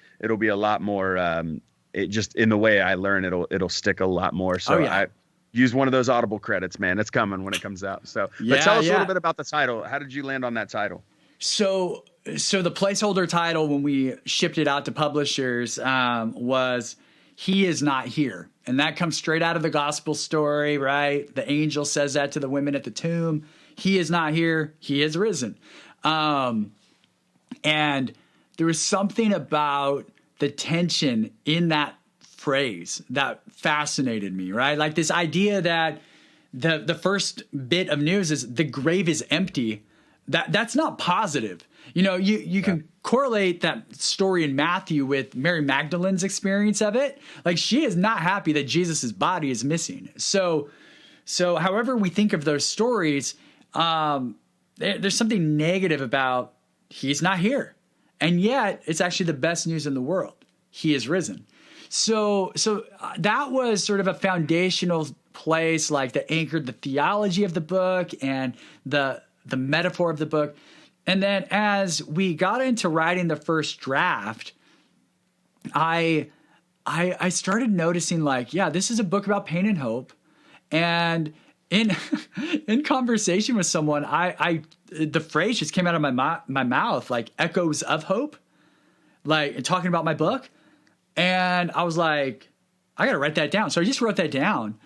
more, it just in the way I learn, it'll stick a lot more. So I use one of those Audible credits, man. It's coming when it comes out. So, but tell us a little bit about the title. How did you land on that title? So the placeholder title when we shipped it out to publishers was He Is Not Here. And that comes straight out of the gospel story, right? The angel says that to the women at the tomb. He is not here. He is risen. And there was something about the tension in that phrase that fascinated me, right? Like this idea that the first bit of news is the grave is empty. That's not positive. You can correlate that story in Matthew with Mary Magdalene's experience of it. Like, she is not happy that Jesus's body is missing. So however we think of those stories, there's something negative about he's not here. And yet it's actually the best news in the world. He is risen. So that was sort of a foundational place, like that anchored the theology of the book and the metaphor of the book. And then as we got into writing the first draft, I started noticing like, yeah, this is a book about pain and hope. And in conversation with someone, the phrase just came out of my mouth, like echoes of hope, like talking about my book. And I was like, I got to write that down. So I just wrote that down.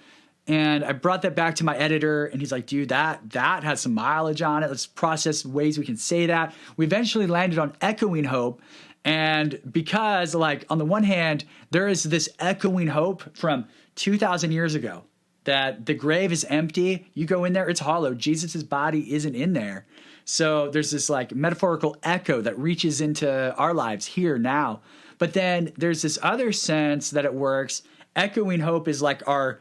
And I brought that back to my editor, and he's like, dude, that has some mileage on it. Let's process ways we can say that. We eventually landed on echoing hope. And because, like, on the one hand, there is this echoing hope from 2,000 years ago that the grave is empty. You go in there, it's hollow. Jesus's body isn't in there. So there's this, like, metaphorical echo that reaches into our lives here now. But then there's this other sense that it works. Echoing hope is like our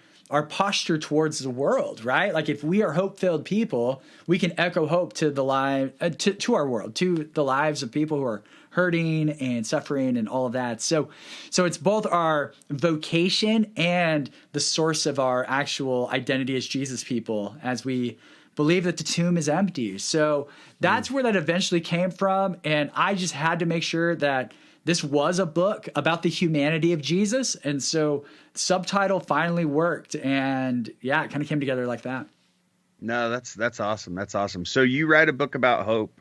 posture towards the world, right? Like if we are hope-filled people, we can echo hope to the to our world, to the lives of people who are hurting and suffering and all of that. So it's both our vocation and the source of our actual identity as Jesus people, as we believe that the tomb is empty. So that's where that eventually came from. And I just had to make sure that this was a book about the humanity of Jesus. And so subtitle finally worked. And yeah, it kind of came together like that. No, that's awesome. That's awesome. So you write a book about hope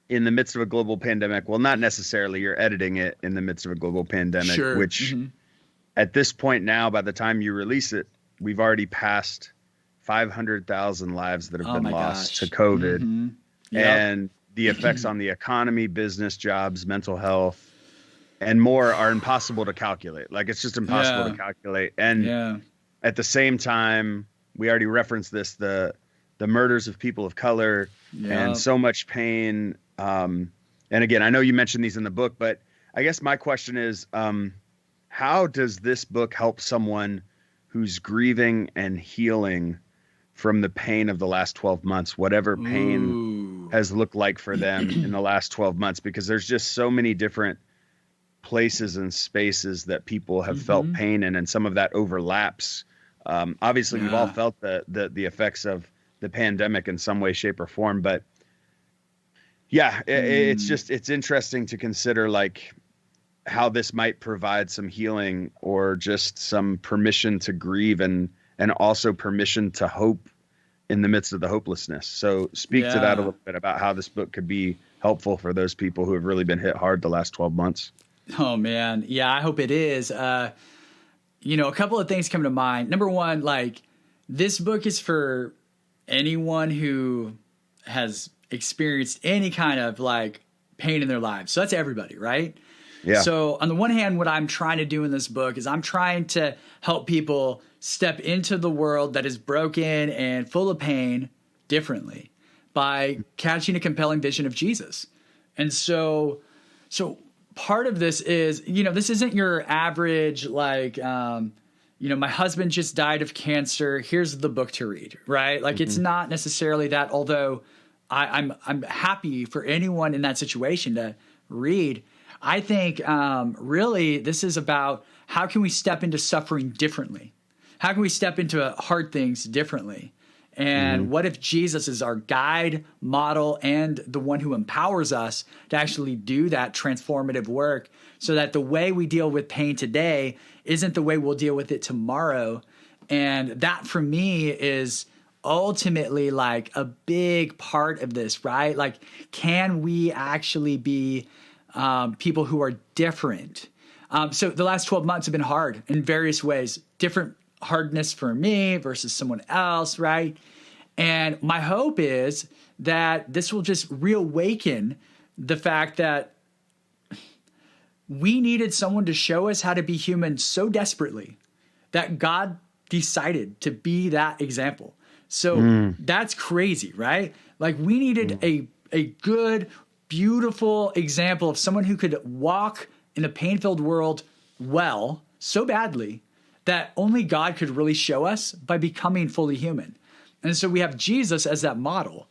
in the midst of a global pandemic. Well, not necessarily. You're editing it in the midst of a global pandemic, sure. Which at this point now, by the time you release it, we've already passed 500,000 lives that have been lost to COVID. Yep. And the effects on the economy, business, jobs, mental health, and more are impossible to calculate. Like it's just impossible to calculate. And at the same time, we already referenced this, the murders of people of color and so much pain. And again, I know you mentioned these in the book, but I guess my question is, how does this book help someone who's grieving and healing from the pain of the last 12 months, whatever pain has looked like for them in the last 12 months? Because there's just so many different places and spaces that people have felt pain in, and some of that overlaps. Obviously, we've all felt the effects of the pandemic in some way, shape, or form. But yeah, it's interesting to consider like how this might provide some healing or just some permission to grieve and also permission to hope in the midst of the hopelessness. So speak to that a little bit about how this book could be helpful for those people who have really been hit hard the last 12 months. Oh man. Yeah, I hope it is. A couple of things come to mind. Number one, like this book is for anyone who has experienced any kind of like pain in their lives. So that's everybody, right? Yeah. So on the one hand, what I'm trying to do in this book is I'm trying to help people step into the world that is broken and full of pain differently by catching a compelling vision of Jesus. And so part of this is, this isn't your average, like, my husband just died of cancer. Here's the book to read, right? Like it's not necessarily that, although I'm happy for anyone in that situation to read. I think really this is about how can we step into suffering differently? How can we step into hard things differently? And what if Jesus is our guide, model, and the one who empowers us to actually do that transformative work so that the way we deal with pain today isn't the way we'll deal with it tomorrow? And that for me is ultimately like a big part of this, right? Like, can we actually be people who are different? So the last 12 months have been hard in various ways, different hardness for me versus someone else, right? And my hope is that this will just reawaken the fact that we needed someone to show us how to be human so desperately that God decided to be that example. So that's crazy, right? Like we needed a good, beautiful example of someone who could walk in a pain-filled world well, so badly, that only God could really show us by becoming fully human. And so we have Jesus as that model.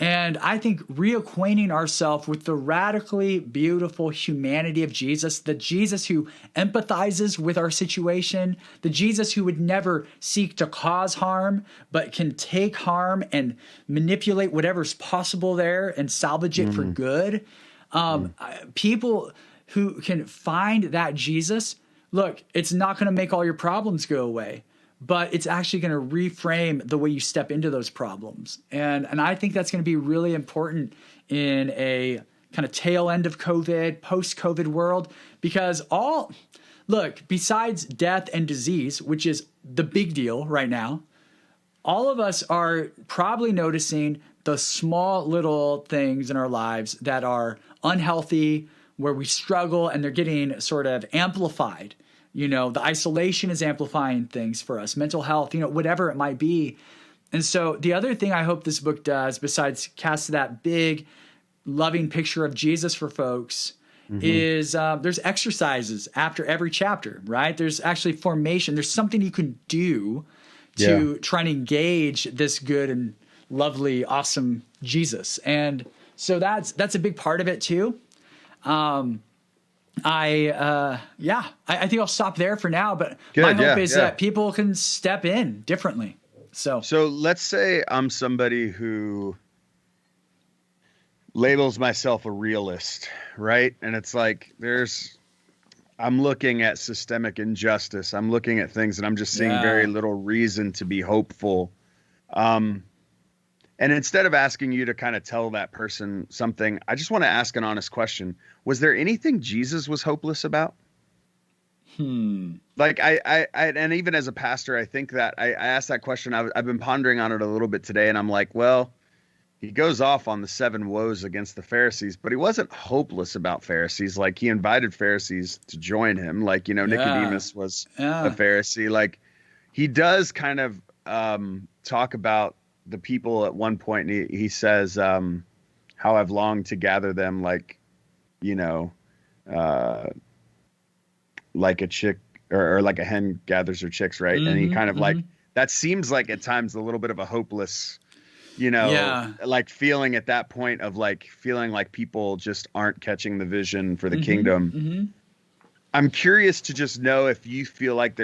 And I think reacquainting ourselves with the radically beautiful humanity of Jesus, the Jesus who empathizes with our situation, the Jesus who would never seek to cause harm, but can take harm and manipulate whatever's possible there and salvage it for good. People who can find that Jesus, look, it's not going to make all your problems go away, but it's actually going to reframe the way you step into those problems. And I think that's going to be really important in a kind of tail end of COVID, post-COVID world, because besides death and disease, which is the big deal right now, all of us are probably noticing the small little things in our lives that are unhealthy, where we struggle, and they're getting sort of amplified. The isolation is amplifying things for us, mental health, whatever it might be. And so the other thing I hope this book does, besides cast that big, loving picture of Jesus for folks, is there's exercises after every chapter, right? There's actually formation. There's something you can do to try and engage this good and lovely, awesome Jesus. And so that's a big part of it too. I think I'll stop there for now, but my hope is that people can step in differently. So let's say I'm somebody who labels myself a realist, right? And it's like, I'm looking at systemic injustice. I'm looking at things and I'm just seeing very little reason to be hopeful. And instead of asking you to kind of tell that person something, I just want to ask an honest question. Was there anything Jesus was hopeless about? Like and even as a pastor, I think that I asked that question. I've been pondering on it a little bit today, and I'm like, well, he goes off on the 7 woes against the Pharisees, but he wasn't hopeless about Pharisees. Like, he invited Pharisees to join him. Like, Nicodemus was a Pharisee. Like, he does kind of talk about the people at one point, and he says, how I've longed to gather them like a chick or like a hen gathers her chicks, right? And he kind of like, that seems like at times a little bit of a hopeless, like feeling at that point of like feeling like people just aren't catching the vision for the kingdom. I'm curious to just know if you feel like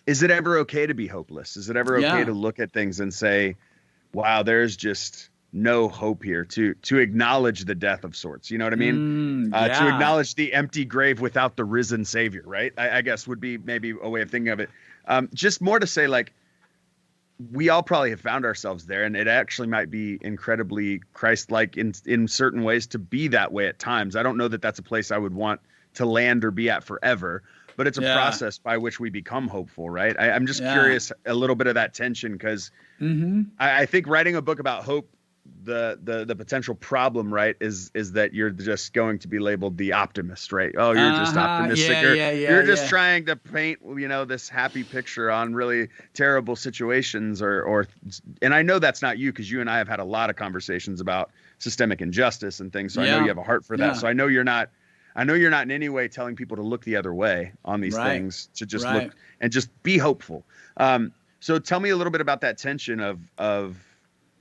is it ever okay to be hopeless? Is it ever okay to look at things and say, wow, there's just no hope here, to acknowledge the death of sorts? You know what I mean? To acknowledge the empty grave without the risen Savior, right? I guess would be maybe a way of thinking of it. Just more to say, like, we all probably have found ourselves there, and it actually might be incredibly Christ-like in certain ways to be that way at times. I don't know that that's a place I would want to land or be at forever, but it's a process by which we become hopeful, right? I'm just curious a little bit of that tension, because I think writing a book about hope, the potential problem, right, is that you're just going to be labeled the optimist, right? Oh, you're just optimistic. You're just trying to paint, this happy picture on really terrible situations, and I know that's not you, because you and I have had a lot of conversations about systemic injustice and things. So I know you have a heart for that. So I know you're not in any way telling people to look the other way on these things, to just look and just be hopeful. So tell me a little bit about that tension of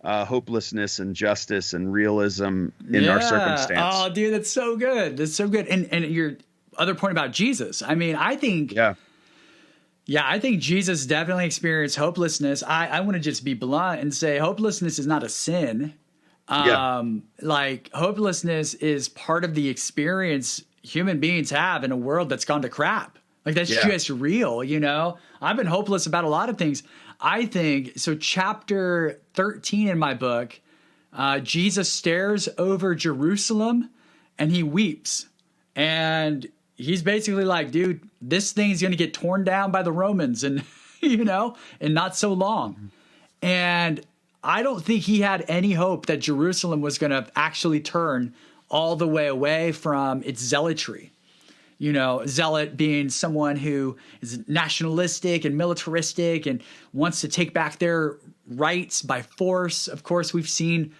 hopelessness and justice and realism in our circumstance. Oh, dude, that's so good. That's so good. And your other point about Jesus, I mean, I think, I think Jesus definitely experienced hopelessness. I want to just be blunt and say hopelessness is not a sin. Like, hopelessness is part of the experience human beings have in a world that's gone to crap. Like, that's just real, I've been hopeless about a lot of things. I think, so chapter 13 in my book, Jesus stares over Jerusalem and he weeps. And he's basically like, dude, this thing's going to get torn down by the Romans and, and not so long. And I don't think he had any hope that Jerusalem was going to actually turn all the way away from its zealotry. Zealot being someone who is nationalistic and militaristic and wants to take back their rights by force. Of course, we've seen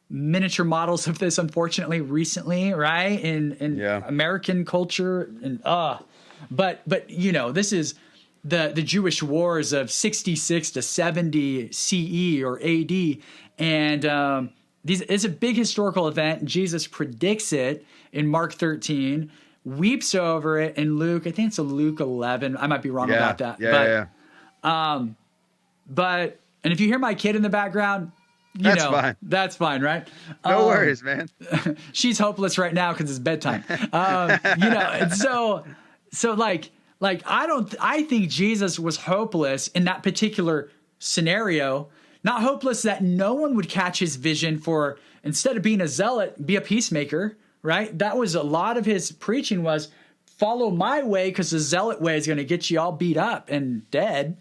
miniature models of this, unfortunately, recently, right? In American culture. And but this the Jewish wars of 66 to 70 CE or AD. And it's a big historical event. Jesus predicts it in Mark 13, weeps over it in Luke. I think it's a Luke 11. I might be wrong about that. But if you hear my kid in the background, that's fine. That's fine, right? No worries, man. She's hopeless right now because it's bedtime. And so I think Jesus was hopeless in that particular scenario. Not hopeless that no one would catch his vision for, instead of being a zealot, be a peacemaker, right? That was a lot of his preaching was follow my way because the zealot way is going to get you all beat up and dead.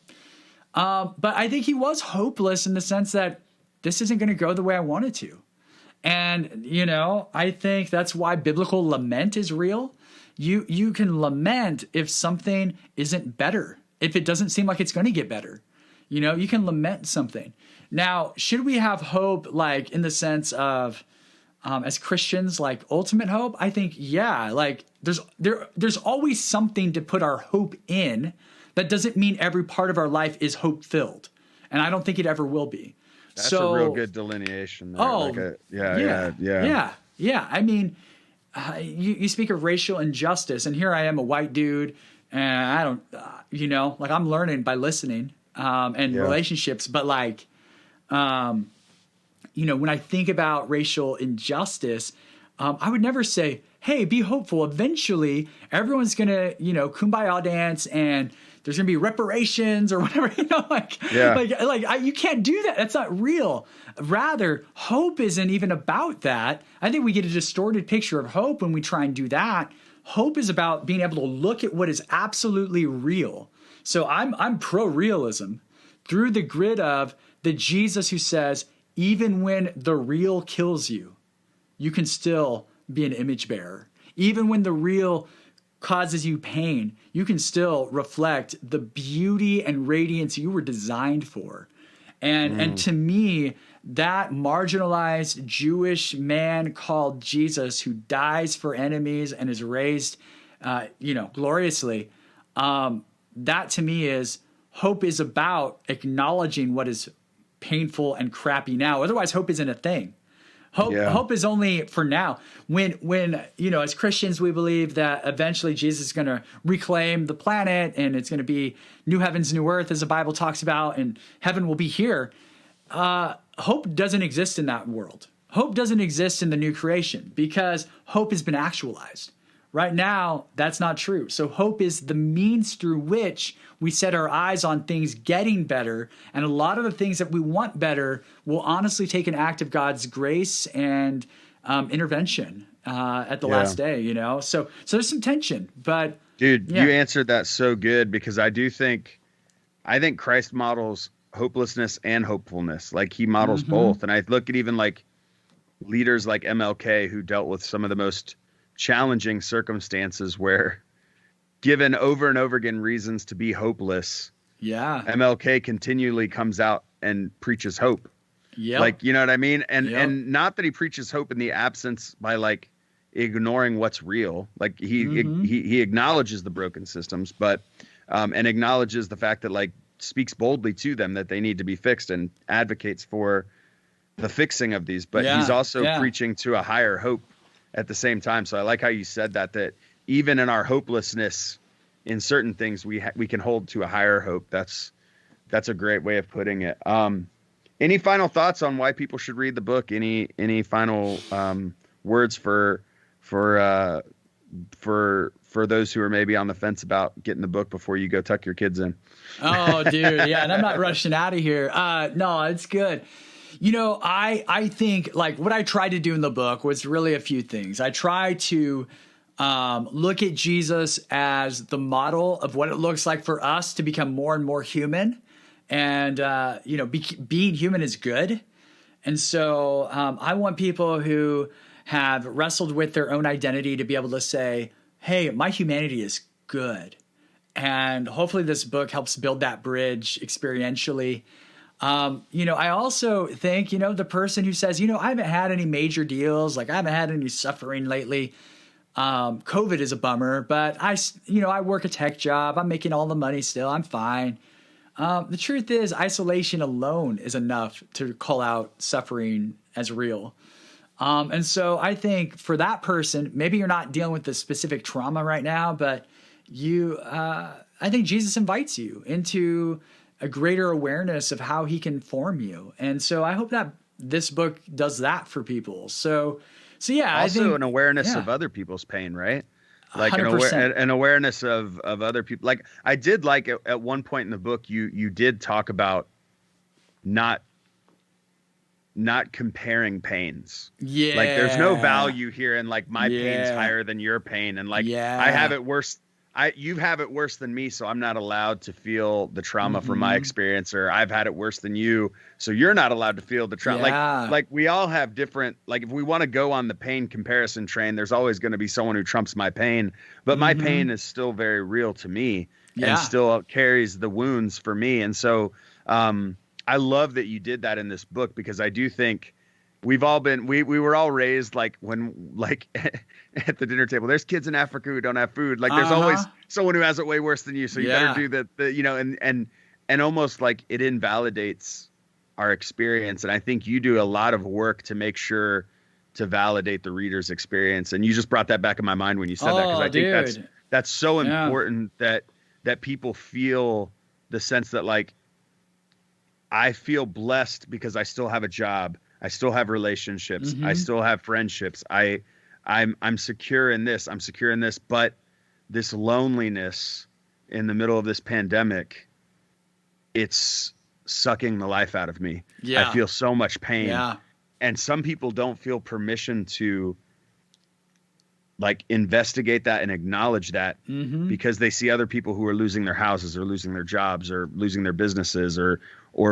But I think he was hopeless in the sense that this isn't going to go the way I want it to. And, I think that's why biblical lament is real. You can lament if something isn't better, if it doesn't seem like it's going to get better. You can lament something. Now, should we have hope, like in the sense of, as Christians, like ultimate hope? I think, yeah, like there's always something to put our hope in. That doesn't mean every part of our life is hope filled. And I don't think it ever will be. That's a real good delineation there. Oh, yeah. I mean, you speak of racial injustice, and here I am, a white dude, and I don't, I'm learning by listening and relationships. But when I think about racial injustice, I would never say, hey, be hopeful. Eventually, everyone's going to, kumbaya dance and there's going to be reparations or whatever, you can't do that. That's not real. Rather, hope isn't even about that. I think we get a distorted picture of hope when we try and do that. Hope is about being able to look at what is absolutely real. So I'm pro-realism through the grid of the Jesus who says, even when the real kills you, you can still be an image bearer. Even when the real causes you pain, you can still reflect the beauty and radiance you were designed for. And to me, that marginalized Jewish man called Jesus, who dies for enemies and is raised, gloriously, that to me is hope is about acknowledging what is painful and crappy now. Otherwise, hope isn't a thing. Hope is only for now. When as Christians, we believe that eventually Jesus is going to reclaim the planet and it's going to be new heavens, new earth, as the Bible talks about, and heaven will be here. Hope doesn't exist in that world. Hope doesn't exist in the new creation because hope has been actualized. Right now, that's not true. So hope is the means through which we set our eyes on things getting better. And a lot of the things that we want better will honestly take an act of God's grace and intervention at the last day, So there's some tension. But dude, you answered that so good, because I think Christ models hopelessness and hopefulness. Like he models both. And I look at even like leaders like MLK, who dealt with some of the most challenging circumstances where, given over and over again reasons to be hopeless, MLK continually comes out and preaches hope. Like, you know what I mean? And not that he preaches hope in the absence by like ignoring what's real. Like he acknowledges the broken systems, but and acknowledges the fact that, like, speaks boldly to them that they need to be fixed and advocates for the fixing of these. But he's also preaching to a higher hope at the same time. So I like how you said that even in our hopelessness in certain things, we can hold to a higher hope. That's a great way of putting it. Any final thoughts on why people should read the book? Any final words for those who are maybe on the fence about getting the book before you go tuck your kids in? Oh, dude. Yeah. And I'm not rushing out of here. No, it's good. I think like what I tried to do in the book was really a few things. I tried to look at Jesus as the model of what it looks like for us to become more and more human. And, being human is good. And so I want people who have wrestled with their own identity to be able to say, hey, my humanity is good. And hopefully this book helps build that bridge experientially. I also think, the person who says, I haven't had any major deals, like I haven't had any suffering lately. COVID is a bummer, but I work a tech job. I'm making all the money still. I'm fine. The truth is, isolation alone is enough to call out suffering as real. And so I think for that person, maybe you're not dealing with the specific trauma right now, but I think Jesus invites you into a greater awareness of how he can form you. And so I hope that this book does that for people. So yeah, also I think an awareness of other people's pain, right? Like an awareness of other people. Like I did like at one point in the book, you did talk about not comparing pains. Yeah. Like there's no value here in like my pain's higher than your pain. And like I have it worse. You have it worse than me, so I'm not allowed to feel the trauma from my experience, or I've had it worse than you, so you're not allowed to feel the trauma. Yeah. Like we all have different, like if we want to go on the pain comparison train, there's always going to be someone who trumps my pain, but my pain is still very real to me and still carries the wounds for me. And so I love that you did that in this book, because I do think we've all been, we were all raised like when, like at the dinner table, there's kids in Africa who don't have food. Like there's always someone who has it way worse than you. So you better do the and almost like it invalidates our experience. And I think you do a lot of work to make sure to validate the reader's experience. And you just brought that back in my mind when you said that, because I think that's so important that people feel the sense that like, I feel blessed because I still have a job. I still have relationships. I still have friendships. I'm secure in this. I'm secure in this. But this loneliness in the middle of this pandemic, it's sucking the life out of me. Yeah. I feel so much pain. Yeah. And some people don't feel permission to like investigate that and acknowledge that because they see other people who are losing their houses or losing their jobs or losing their businesses or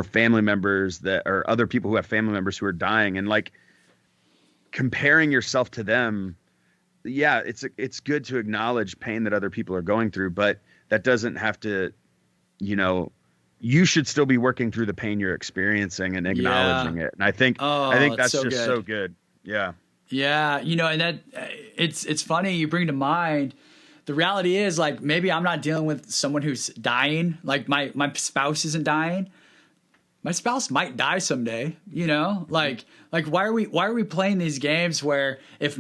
family members or other people who have family members who are dying, and like comparing yourself to them. Yeah, it's good to acknowledge pain that other people are going through, but that doesn't have to, you should still be working through the pain you're experiencing and acknowledging it. And I think that's so just good. So good. Yeah. Yeah. And that it's funny you bring to mind, the reality is like, maybe I'm not dealing with someone who's dying. Like my spouse isn't dying. My spouse might die someday, like why are we playing these games where if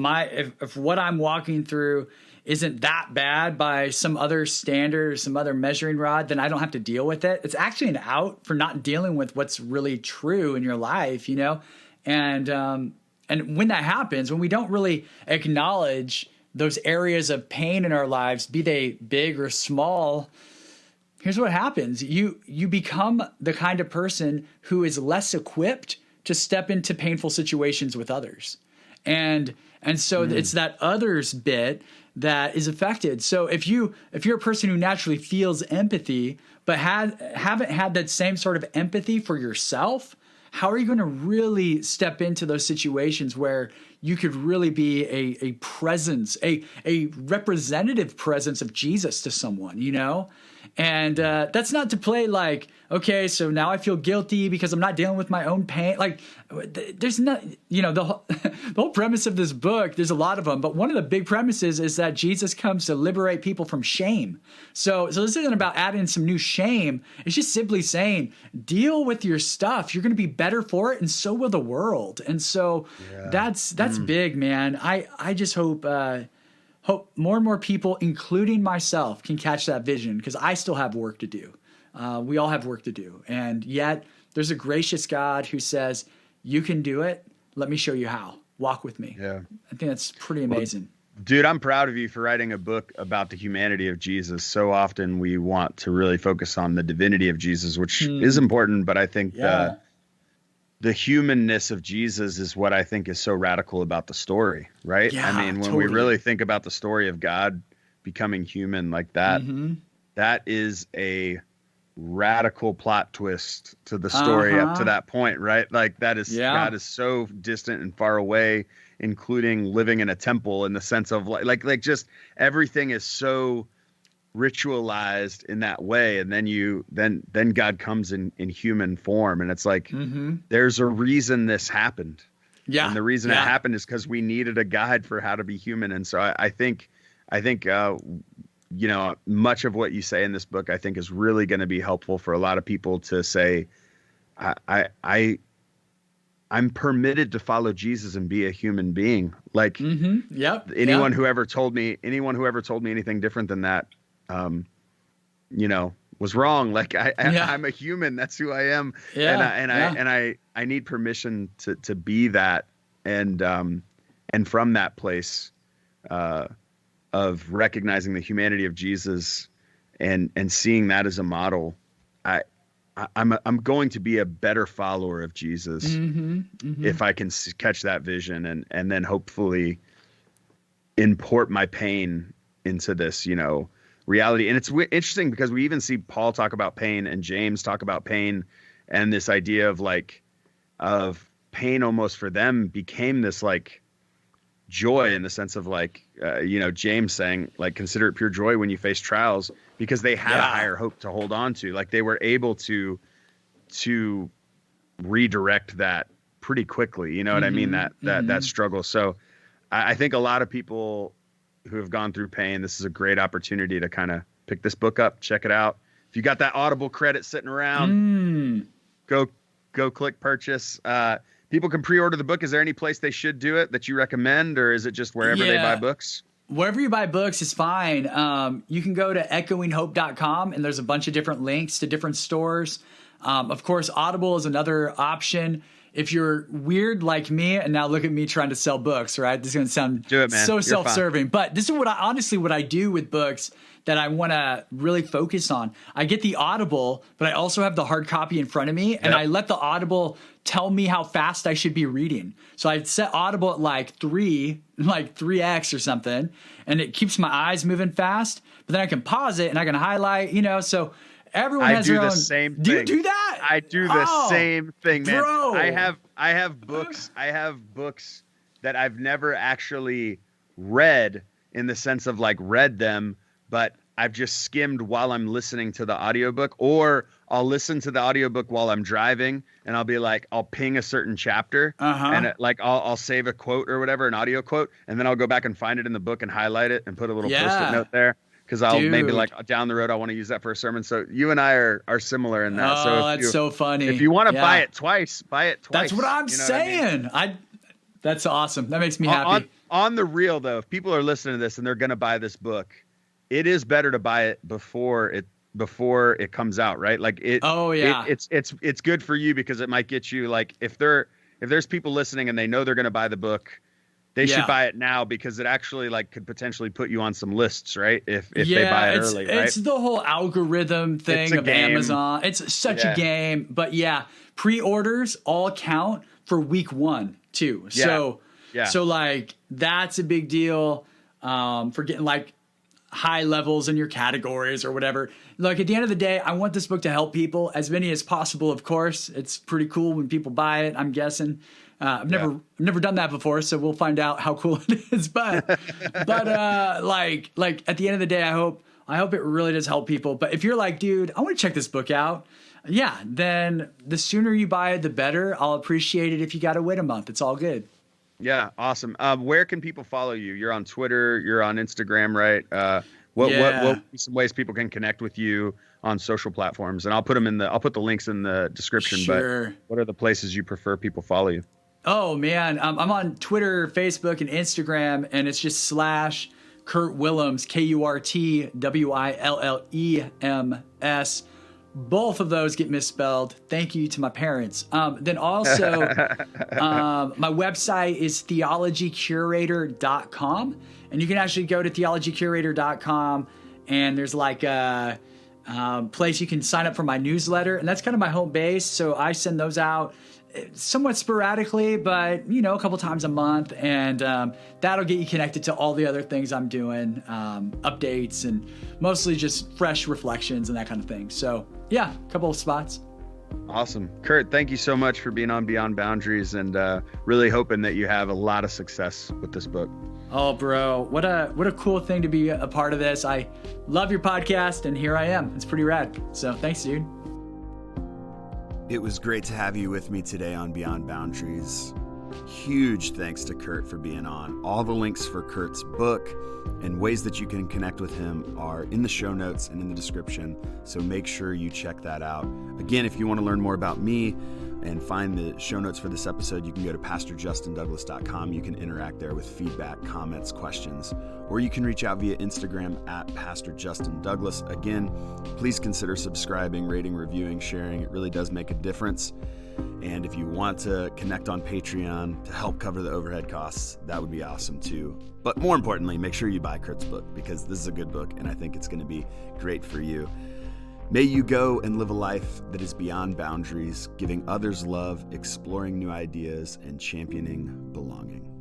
what I'm walking through isn't that bad by some other standard or some other measuring rod, then I don't have to deal with it. It's actually an out for not dealing with what's really true in your life, and when that happens, when we don't really acknowledge those areas of pain in our lives, be they big or small, here's what happens. You become the kind of person who is less equipped to step into painful situations with others. And so it's that others bit that is affected. So if you're a person who naturally feels empathy, but haven't had that same sort of empathy for yourself, how are you going to really step into those situations where you could really be a presence, a representative presence of Jesus to someone, And that's not to play like, okay, so now I feel guilty because I'm not dealing with my own pain. Like there's not, the whole premise of this book, there's a lot of them, but one of the big premises is that Jesus comes to liberate people from shame. So this isn't about adding some new shame. It's just simply saying, deal with your stuff. You're going to be better for it, and so will the world. And so that's big, man. I just hope more and more people, including myself, can catch that vision, because I still have work to do. We all have work to do. And yet there's a gracious God who says, you can do it. Let me show you how. Walk with me. Yeah. I think that's pretty amazing. Well, dude, I'm proud of you for writing a book about the humanity of Jesus. So often we want to really focus on the divinity of Jesus, which is important, but I think the humanness of Jesus is what I think is so radical about the story, right? Yeah, I mean, when we really think about the story of God becoming human like that, that is a radical plot twist to the story up to that point, right? Like that is, God is so distant and far away, including living in a temple, in the sense of like just everything is so ritualized in that way, and then God comes in human form, and it's like there's a reason this happened. Yeah. And the reason it happened is because we needed a guide for how to be human. And so I think, much of what you say in this book, I think is really going to be helpful for a lot of people to say, I'm permitted to follow Jesus and be a human being. Like anyone who ever told me anything different than that, was wrong. Like I'm a human. That's who I am. Yeah. I need permission to be that. And from that place, of recognizing the humanity of Jesus and seeing that as a model, I'm going to be a better follower of Jesus if I can catch that vision and then hopefully import my pain into this, reality. And it's interesting because we even see Paul talk about pain and James talk about pain, and this idea of pain almost for them became this like joy in the sense of James saying like, consider it pure joy when you face trials, because they had a higher hope to hold on to. Like they were able to redirect that pretty quickly. You know what I mean? That struggle. So I think a lot of people who have gone through pain, this is a great opportunity to kind of pick this book up, check it out. If you got that Audible credit sitting around, go click purchase. People can pre-order the book. Is there any place they should do it that you recommend, or is it just wherever they buy books? Wherever you buy books is fine. You can go to echoinghope.com, and there's a bunch of different links to different stores. Of course, Audible is another option. If you're weird like me, and now look at me trying to sell books, right? This is going to sound so self-serving, but this is what I do with books that I want to really focus on. I get the Audible, but I also have the hard copy in front of me, and I let the Audible tell me how fast I should be reading. So I set Audible at like 3x or something, and it keeps my eyes moving fast, but then I can pause it and I can highlight, so everyone has their own. I do the same thing. Do you do that? I do the same thing, man. Bro. I have books that I've never actually read in the sense of like read them, but I've just skimmed while I'm listening to the audiobook, or I'll listen to the audiobook while I'm driving, and I'll be like, I'll ping a certain chapter and I'll save a quote or whatever, an audio quote, and then I'll go back and find it in the book and highlight it and put a little Post-it note there. Because I'll maybe like down the road, I want to use that for a sermon. So you and I are similar in that. Oh, that's so funny. If you want to buy it twice, buy it twice. That's what I'm saying. That's awesome. That makes me happy. On the real though, if people are listening to this and they're going to buy this book, it is better to buy it before it comes out, right? Like it's good for you because it might get you like if there's people listening and they know they're going to buy the book, they should buy it now because it actually like could potentially put you on some lists, right? If they buy it early, right? It's the whole algorithm thing of Amazon. It's such a game, but pre-orders all count for week 1 too. So like that's a big deal for getting like high levels in your categories or whatever. Like at the end of the day, I want this book to help people, as many as possible. Of course, it's pretty cool when people buy it, I'm guessing. I've never done that before, so we'll find out how cool it is. But like at the end of the day, I hope it really does help people. But if you're like, dude, I want to check this book out, then the sooner you buy it, the better. I'll appreciate it if you got to wait a month. It's all good. Yeah, awesome. Where can people follow you? You're on Twitter, you're on Instagram, right? What would be some ways people can connect with you on social platforms? And I'll put the links in the description. Sure. But what are the places you prefer people follow you? Oh man, I'm on Twitter, Facebook, and Instagram, and it's just / Kurt Willems, KurtWillems. Both of those get misspelled. Thank you to my parents. Then also, my website is theologycurator.com, and you can actually go to theologycurator.com, and there's like a place you can sign up for my newsletter, and that's kind of my home base. So I send those out somewhat sporadically, but a couple times a month, and that'll get you connected to all the other things I'm doing, updates, and mostly just fresh reflections and that kind of thing. So a couple of spots. Awesome. Kurt, thank you so much for being on Beyond Boundaries, and really hoping that you have a lot of success with this book. Oh, bro, what a cool thing to be a part of this. I love your podcast, and here I am. It's pretty rad. So thanks, dude. It was great to have you with me today on Beyond Boundaries. Huge thanks to Kurt for being on. All the links for Kurt's book and ways that you can connect with him are in the show notes and in the description, so make sure you check that out. Again, if you want to learn more about me and find the show notes for this episode, you can go to pastorjustindouglas.com. You can interact there with feedback, comments, questions, or you can reach out via Instagram at Pastor Justin Douglas. Again, please consider subscribing, rating, reviewing, sharing. It really does make a difference. And if you want to connect on Patreon to help cover the overhead costs, that would be awesome too. But more importantly, make sure you buy Kurt's book, because this is a good book and I think it's going to be great for you. May you go and live a life that is beyond boundaries, giving others love, exploring new ideas, and championing belonging.